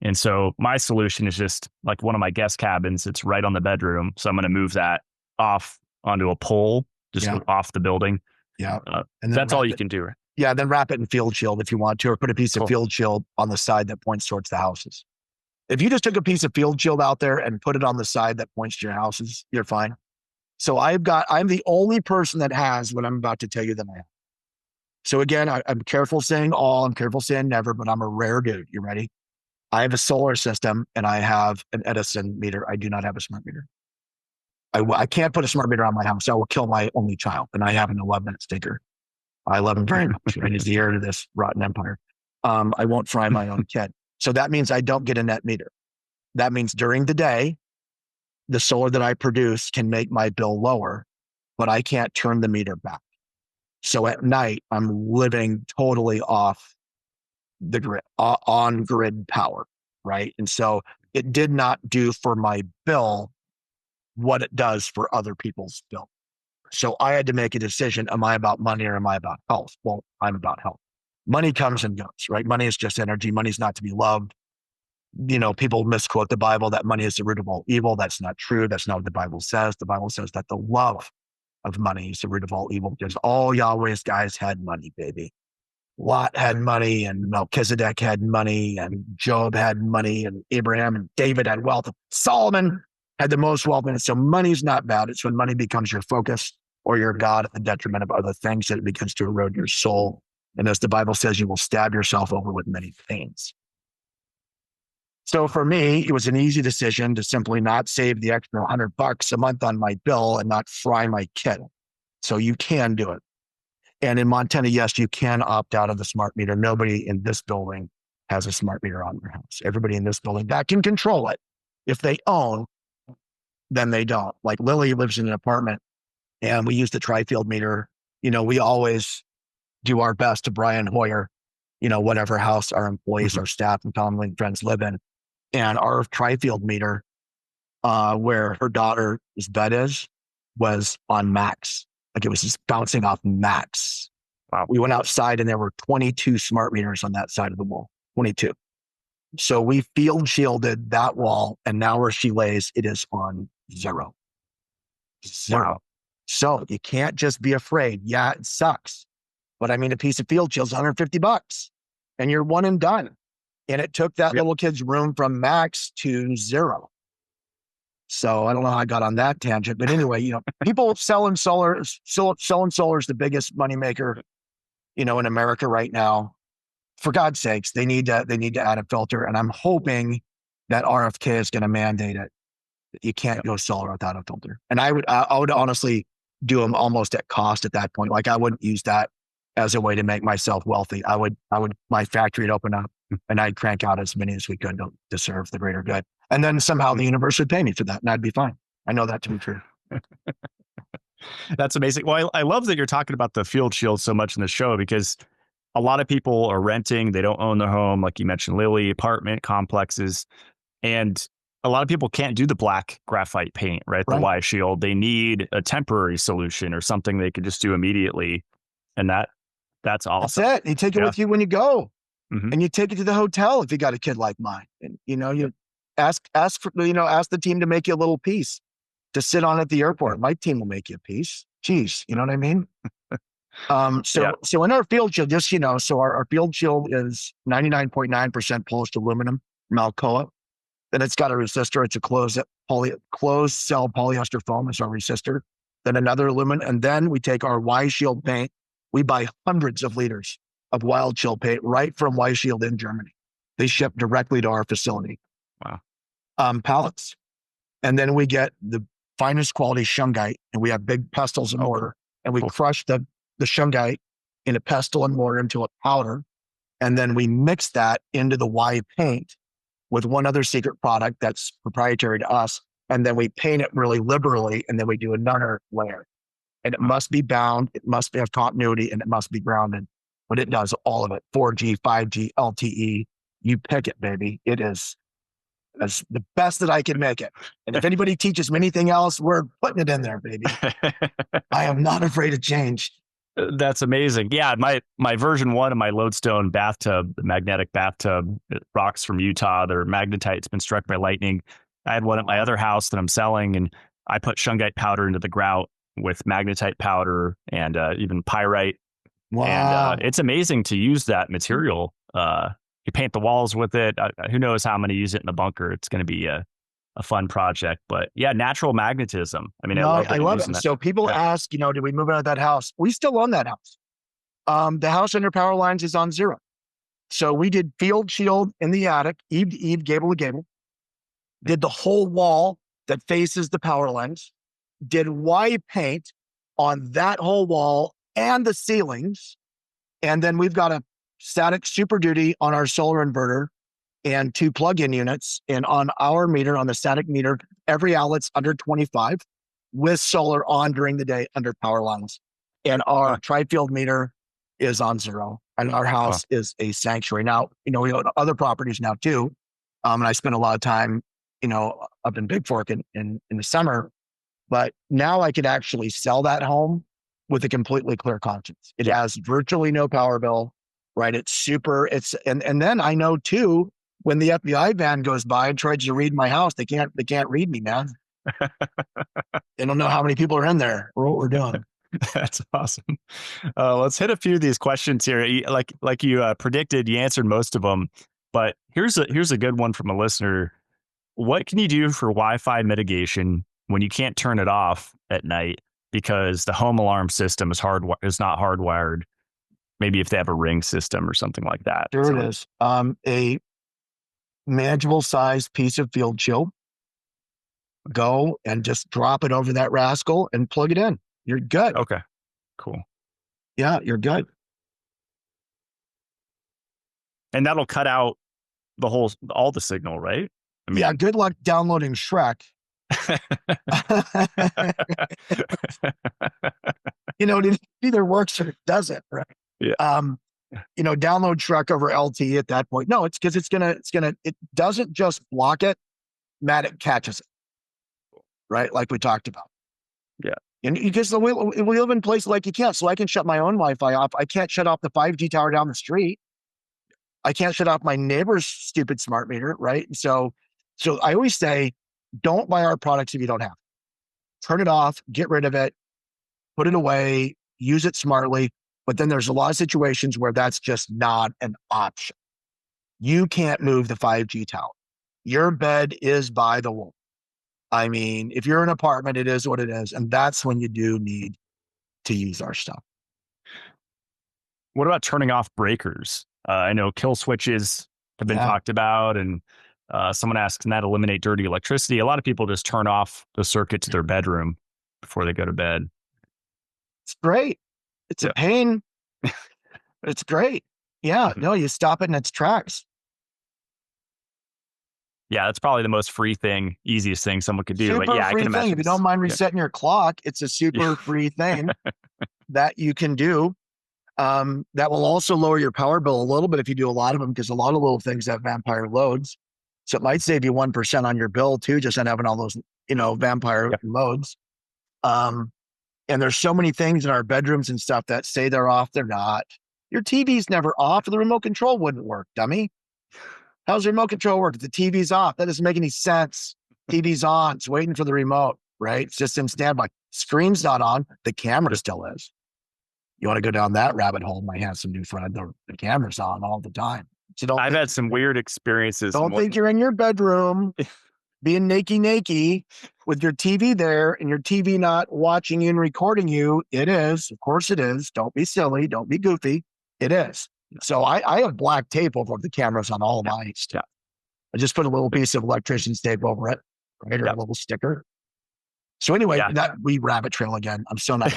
And so my solution is just like one of my guest cabins. It's right on the bedroom. So I'm going to move that off onto a pole, just off the building. Yeah. And that's all you can do, right? Yeah. Then wrap it in field shield if you want to, or put a piece of field shield on the side that points towards the houses. If you just took a piece of field shield out there and put it on the side that points to your houses, you're fine. So I'm the only person that has what I'm about to tell you that I have. So again, I'm careful saying all, I'm careful saying never, but I'm a rare dude. You ready? I have a solar system and I have an Edison meter. I do not have a smart meter. I can't put a smart meter on my house. I will kill my only child. And I have an 11-minute stinker. I love him very much. Right? He's the heir to this rotten empire. I won't fry my own kid. So that means I don't get a net meter. That means during the day, the solar that I produce can make my bill lower, but I can't turn the meter back. So at night, I'm living totally off the grid, on grid power, right? And so it did not do for my bill what it does for other people's bill. So I had to make a decision. Am I about money or am I about health? Well, I'm about health. Money comes and goes, right? Money is just energy. Money's not to be loved. You know, people misquote the Bible that money is the root of all evil. That's not true. That's not what the Bible says. The Bible says that the love of money is the root of all evil, because all Yahweh's guys had money, baby. Lot had money, and Melchizedek had money, and Job had money, and Abraham and David had wealth. Solomon had the most wealth. And so money's not bad. It's when money becomes your focus or your God at the detriment of other things that it begins to erode your soul. And as the Bible says, you will stab yourself over with many pains. So for me, it was an easy decision to simply not save the extra $100 a month on my bill and not fry my kid. So you can do it. And in Montana, yes, you can opt out of the smart meter. Nobody in this building has a smart meter on their house. Everybody in this building that can control it. If they own, then they don't. Like Lily lives in an apartment and we use the tri-field meter. You know, we always do our best to Brian Hoyer, you know, whatever house our employees, our staff and family and friends live in. And our tri-field meter, where her daughter's bed is, was on max. Like it was just bouncing off max. Wow. We went outside and there were 22 smart meters on that side of the wall, 22. So we field shielded that wall, and now where she lays, it is on Zero. Zero. Wow. So you can't just be afraid. Yeah, it sucks. But I mean, a piece of field shield's $150 and you're one and done. And it took that Yep. little kid's room from max to zero. So I don't know how I got on that tangent, but anyway, people selling solar is the biggest moneymaker, in America right now. For God's sakes, they need to add a filter. And I'm hoping that RFK is going to mandate it. You can't go solar without a filter. And I would honestly do them almost at cost at that point. Like I wouldn't use that as a way to make myself wealthy. My factory would open up and I'd crank out as many as we could to serve the greater good. And then somehow the universe would pay me for that and I'd be fine. I know that to be true. That's amazing. Well, I love that you're talking about the field shield so much in the show, because a lot of people are renting. They don't own their home. Like you mentioned, Lily, apartment complexes. And a lot of people can't do the black graphite paint, right? The Y shield. They need a temporary solution or something they could just do immediately. And that's awesome. That's it. You take it with you when you go. Mm-hmm. And you take it to the hotel if you got a kid like mine. And you ask the team to make you a little piece to sit on at the airport. My team will make you a piece. Geez, you know what I mean? So in our field shield, just so our field shield is 99.9% polished aluminum from Alcoa. Then it's got a resistor. It's a closed cell polyester foam is our resistor. Then another aluminum, and then we take our Y Shield paint. We buy hundreds of liters of Wild Chill paint right from Y Shield in Germany. They ship directly to our facility. Wow. Pallets. And then we get the finest quality shungite, and we have big pestles and mortar, and we crush the shungite in a pestle and mortar into a powder. And then we mix that into the Y paint with one other secret product that's proprietary to us. And then we paint it really liberally, and then we do another layer. And it must be bound, it must have continuity, and it must be grounded. But it does all of it. 4G, 5G, LTE, you pick it, baby. It is as the best that I can make it. And if anybody teaches me anything else, we're putting it in there, baby. I am not afraid of change. That's amazing. Yeah, my version 1 of my lodestone bathtub, the magnetic bathtub, rocks from Utah. They're magnetite. It's been struck by lightning. I had one at my other house that I'm selling, and I put shungite powder into the grout with magnetite powder and even pyrite. Wow. And it's amazing to use that material. You paint the walls with it. Who knows how I'm going to use it in the bunker. It's going to be a fun project. But yeah, natural magnetism. I mean, I love it. So people ask, did we move out of that house? We still own that house. The house under power lines is on zero. So we did field shield in the attic, eave to eave, gable to gable. Did the whole wall that faces the power lines. Did Y paint on that whole wall and the ceilings. And then we've got a static Super Duty on our solar inverter and 2 plug-in units. And on our meter, on the static meter, every outlet's under 25 with solar on during the day under power lines. And our tri-field meter is on zero. And our house is a sanctuary. Now, we own other properties now too. And I spend a lot of time, up in Big Fork in the summer. But now I could actually sell that home with a completely clear conscience. It has virtually no power bill, right? And then I know too, when the FBI van goes by and tries to read my house, they can't read me, man. They don't know how many people are in there or what we're doing. That's awesome. Let's hit a few of these questions here. Like you predicted, you answered most of them, but here's a good one from a listener. What can you do for Wi-Fi mitigation when you can't turn it off at night because the home alarm system is not hardwired? Maybe if they have a Ring system or something like that. Sure it is. A manageable sized piece of field chill. Go and just drop it over that rascal and plug it in. You're good. Okay, cool. Yeah, you're good. And that'll cut out all the signal, right? I mean, yeah, good luck downloading Shrek. It either works or it doesn't, right? Yeah. Download Shrek over LTE at that point. No, it's because it doesn't just block it, Matt, it catches it. Right? Like we talked about. Yeah. And because we live in places like you can't, so I can shut my own Wi-Fi off. I can't shut off the 5G tower down the street. I can't shut off my neighbor's stupid smart meter, right? So I always say, don't buy our products if you don't have. turn it off, get rid of it, put it away, use it smartly. But then there's a lot of situations where that's just not an option. You can't move the 5G tower. Your bed is by the wall. I mean, if you're in an apartment, it is what it is. And that's when you do need to use our stuff. What about turning off breakers? I know kill switches have been talked about, and someone asks, can that eliminate dirty electricity? A lot of people just turn off the circuit to their bedroom before they go to bed. It's great. It's a pain. It's great. Yeah, no, you stop it in its tracks. Yeah, that's probably the most free thing, easiest thing someone could do. Super but yeah, free I can thing. imagine. If you don't mind resetting your clock, it's a super free thing that you can do. That will also lower your power bill a little bit if you do a lot of them, because a lot of little things have vampire loads. So it might save you 1% on your bill too, just on having all those, vampire loads. And there's so many things in our bedrooms and stuff that say they're off. They're not. Your TV's never off. The remote control wouldn't work, dummy. How's the remote control work? The TV's off. That doesn't make any sense. TV's on. It's waiting for the remote, right? It's just in standby. Screen's not on. The camera still is. You want to go down that rabbit hole, my handsome new friend, the camera's on all the time. So I've had some weird experiences. Don't think you're in your bedroom being naked with your TV there and your TV not watching you and recording you. It is. Of course it is. Don't be silly. Don't be goofy. It is. So I have black tape over the cameras on all of my stuff. I just put a little piece of electrician's tape over it, right? Or a little sticker. So anyway, that we rabbit trail again. I'm so not.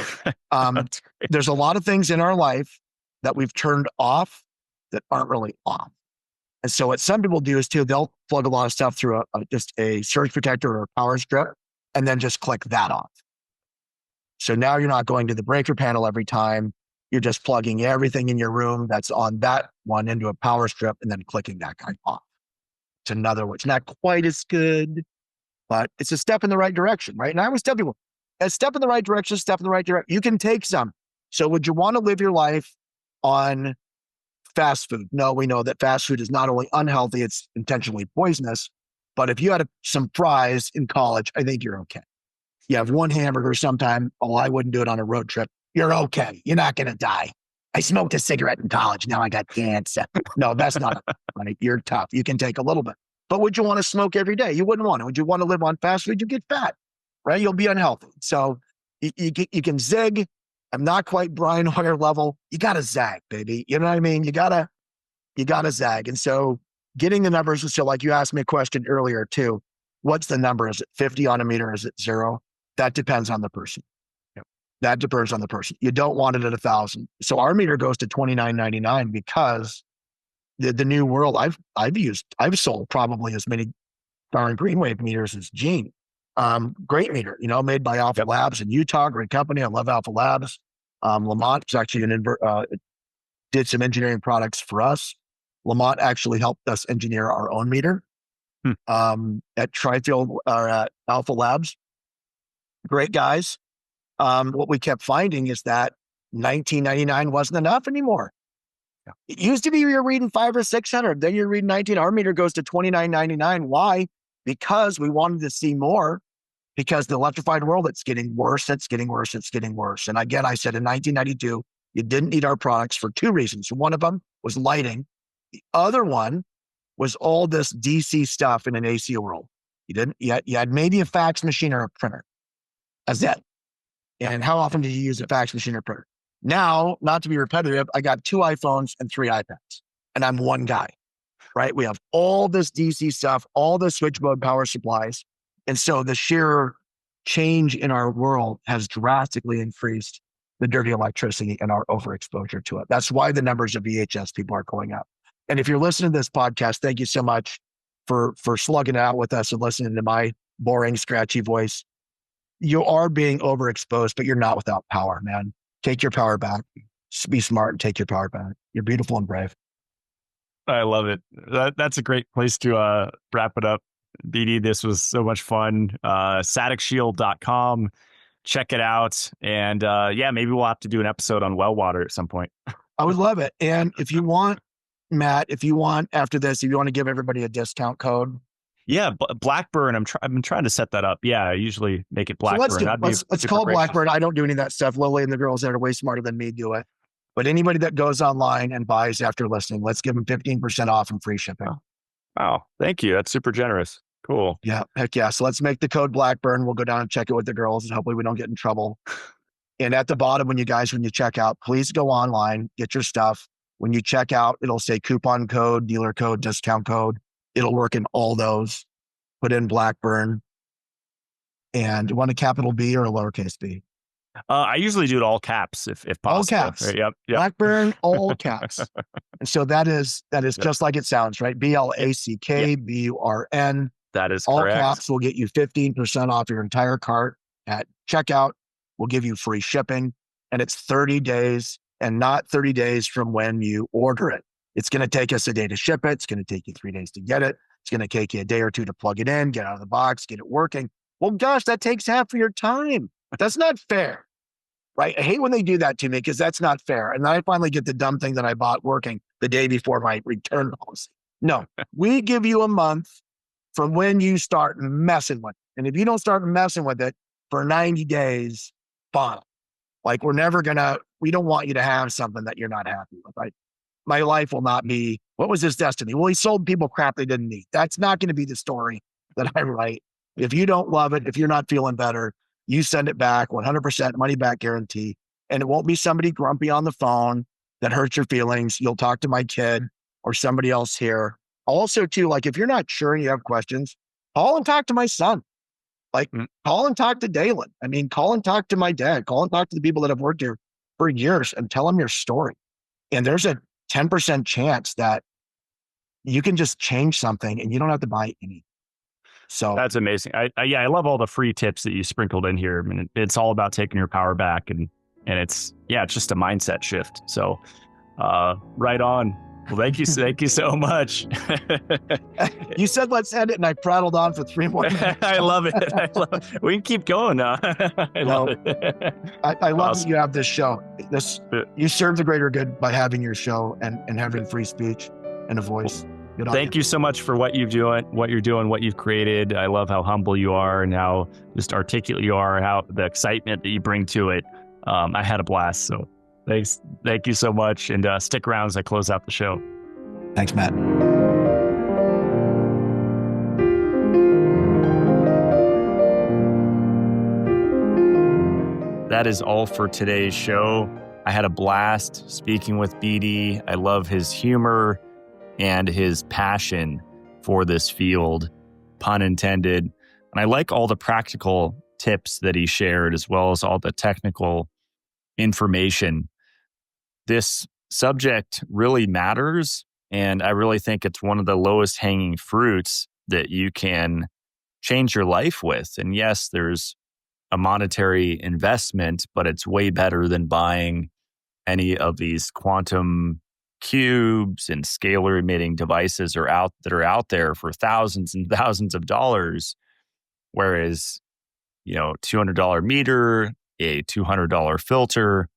There's a lot of things in our life that we've turned off that aren't really off. And so what some people do is too, they'll plug a lot of stuff through just a surge protector or a power strip, and then just click that off. So now you're not going to the breaker panel every time. You're just plugging everything in your room that's on that one into a power strip and then clicking that guy off. It's another one. It's not quite as good, but it's a step in the right direction, right? And I always tell people, a step in the right direction, step in the right direction. You can take some. So would you want to live your life on fast food? No, we know that fast food is not only unhealthy, it's intentionally poisonous. But if you had some fries in college, I think you're okay. You have one hamburger sometime. Oh, I wouldn't do it on a road trip. You're okay. You're not going to die. I smoked a cigarette in college. Now I got cancer. No, that's not right. You're tough. You can take a little bit. But would you want to smoke every day? You wouldn't want to. Would you want to live on fast food? You get fat, right? You'll be unhealthy. So you can zig. I'm not quite Brian Hoyer level. You got to zag, baby. You know what I mean? You gotta zag. And so getting the numbers. So like you asked me a question earlier too. What's the number? Is it 50 on a meter? Is it 0? That depends on the person. That depends on the person. You don't want it at 1,000. So our meter goes to $29.99 because the new world I've sold probably as many darn green wave meters as Gene. Great meter, made by Alpha Labs in Utah. Great company. I love Alpha Labs. Lamont is actually did some engineering products for us. Lamont actually helped us engineer our own meter at Trifield or at Alpha Labs. Great guys. What we kept finding is that $19.99 wasn't enough anymore. It used to be you're reading 500 or 600, then you're reading 19. Our meter goes to $29.99. Why? Because we wanted to see more. Because the electrified world, it's getting worse. It's getting worse. It's getting worse. And again, I said in 1992, you didn't need our products for 2 reasons. One of them was lighting. The other one was all this DC stuff in an AC world. You had maybe a fax machine or a printer. That's it. And how often did you use a fax machine or printer? Now, not to be repetitive, I got 2 iPhones and 3 iPads, and I'm one guy, right? We have all this DC stuff, all the switch mode power supplies. And so the sheer change in our world has drastically increased the dirty electricity and our overexposure to it. That's why the numbers of VHS people are going up. And if you're listening to this podcast, thank you so much for slugging it out with us and listening to my boring, scratchy voice. You are being overexposed, but you're not without power, man. Take your power back. Just be smart and take your power back. You're beautiful and brave. I love it. That's a great place to wrap it up. BD, this was so much fun. SaticShield.com. Check it out. And maybe we'll have to do an episode on well water at some point. I would love it. And if you want, Matt, after this, if you want to give everybody a discount code, Yeah, Blackburn. I've been trying to set that up. Yeah, I usually make it So let's Blackburn. do it. That'd be Let's super call great. Blackbird. I don't do any of that stuff. Lily and the girls that are way smarter than me do it. But anybody that goes online and buys after listening, let's give them 15% off and free shipping. Oh, wow. Thank you. That's super generous. Cool. Yeah, heck yeah. So let's make the code Blackburn. We'll go down and check it with the girls and hopefully we don't get in trouble. And at the bottom, when you check out, please go online, get your stuff. When you check out, it'll say coupon code, dealer code, discount code. It'll work in all those. Put in Blackburn. And you want a capital B or a lowercase b? I usually do it all caps if possible. All caps. Right, yep. Blackburn, all caps. And so that is just like it sounds, right? BLACKBURN. That is all correct. caps will get you 15% off your entire cart at checkout. We'll give you free shipping. And it's 30 days and not 30 days from when you order it. It's going to take us a day to ship it. It's going to take you 3 days to get it. It's going to take you a day or two to plug it in, get out of the box, get it working. Well, gosh, that takes half of your time. That's not fair, right? I hate when they do that to me because that's not fair. And then I finally get the dumb thing that I bought working the day before my return policy. No, we give you a month from when you start messing with it. And if you don't start messing with it for 90 days, fine. Like we don't want you to have something that you're not happy with. Right? My life will not be, what was his destiny? Well, he sold people crap they didn't need. That's not going to be the story that I write. If you don't love it, if you're not feeling better, you send it back, 100% money back guarantee. And it won't be somebody grumpy on the phone that hurts your feelings. You'll talk to my kid or somebody else here. Also, too, like if you're not sure and you have questions, call and talk to my son. Like call and talk to Dalen. I mean, call and talk to my dad. Call and talk to the people that have worked here for years and tell them your story. And there's a 10% chance that you can just change something and you don't have to buy anything. So that's amazing. I love all the free tips that you sprinkled in here. I mean, it's all about taking your power back and it's just a mindset shift. So, right on. Well, thank you so much. You said let's end it, and I prattled on for 3 more minutes. I love it. We can keep going now. I love it. I love that you have this show. You serve the greater good by having your show and having free speech and a voice. Thank you so much for what you're doing, what you've created. I love how humble you are and how just articulate you are, how the excitement that you bring to it. I had a blast. So thanks. Thank you so much. And stick around as I close out the show. Thanks, Matt. That is all for today's show. I had a blast speaking with BD. I love his humor and his passion for this field, pun intended. And I like all the practical tips that he shared, as well as all the technical information. This subject really matters, and I really think it's one of the lowest hanging fruits that you can change your life with. And yes, there's a monetary investment, but it's way better than buying any of these quantum cubes and scalar emitting devices that are out there for thousands and thousands of dollars. Whereas, $200 meter, a $200 filter,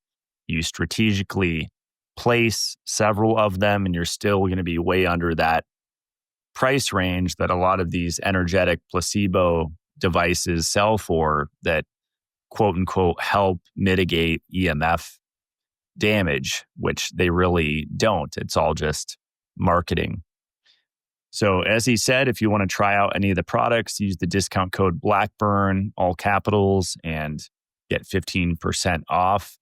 you strategically place several of them and you're still going to be way under that price range that a lot of these energetic placebo devices sell for that quote unquote help mitigate EMF damage, which they really don't. It's all just marketing. So as he said, if you want to try out any of the products, use the discount code Blackburn, all capitals, and get 15% off.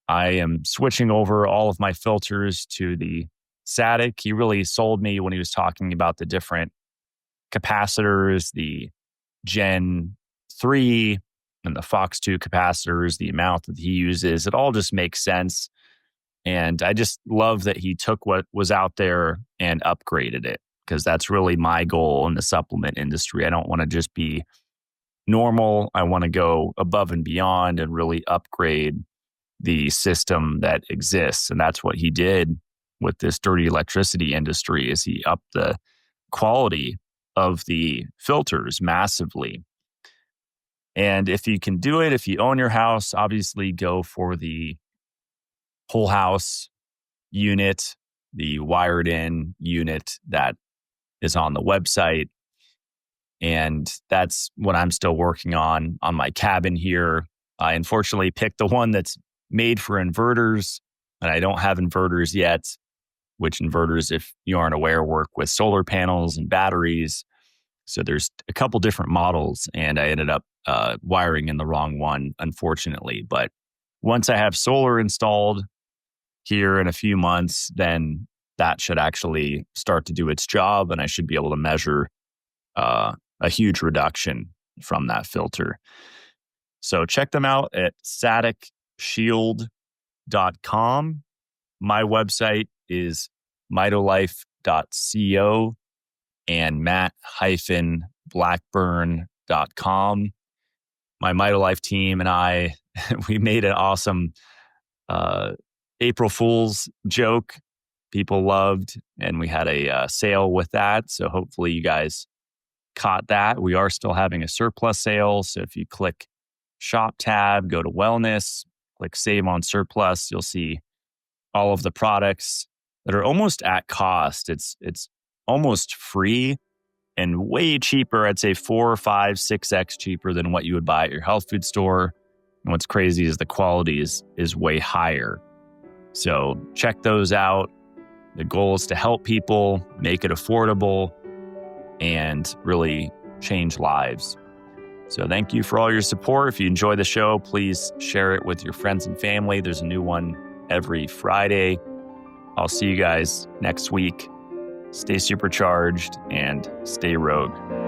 I am switching over all of my filters to the Satic. He really sold me when he was talking about the different capacitors, the Gen 3 and the Fox 2 capacitors, the amount that he uses. It all just makes sense. And I just love that he took what was out there and upgraded it, because that's really my goal in the supplement industry. I don't want to just be normal. I want to go above and beyond and really upgrade the system that exists. And that's what he did with this dirty electricity industry, is he upped the quality of the filters massively. And if you can do it, if you own your house, obviously go for the whole house unit, the wired in unit that is on the website. And that's what I'm still working on my cabin here. I unfortunately picked the one that's made for inverters, and I don't have inverters yet, which inverters, if you aren't aware, work with solar panels and batteries. So there's a couple different models, and I ended up wiring in the wrong one, unfortunately. But once I have solar installed here in a few months, then that should actually start to do its job, and I should be able to measure a huge reduction from that filter. So check them out at saticshield.com. My website is mitolife.co and matt-blackburn.com. My Mitolife team and I, we made an awesome April Fool's joke people loved, and we had a sale with that. So hopefully you guys caught that. We are still having a surplus sale. So if you click shop tab, go to wellness, click save on surplus, you'll see all of the products that are almost at cost. It's almost free and way cheaper. I'd say 4, 5, 6x cheaper than what you would buy at your health food store. And what's crazy is the quality is way higher. So check those out. The goal is to help people, make it affordable, and really change lives. So thank you for all your support. If you enjoy the show, please share it with your friends and family. There's a new one every Friday. I'll see you guys next week. Stay supercharged and stay rogue.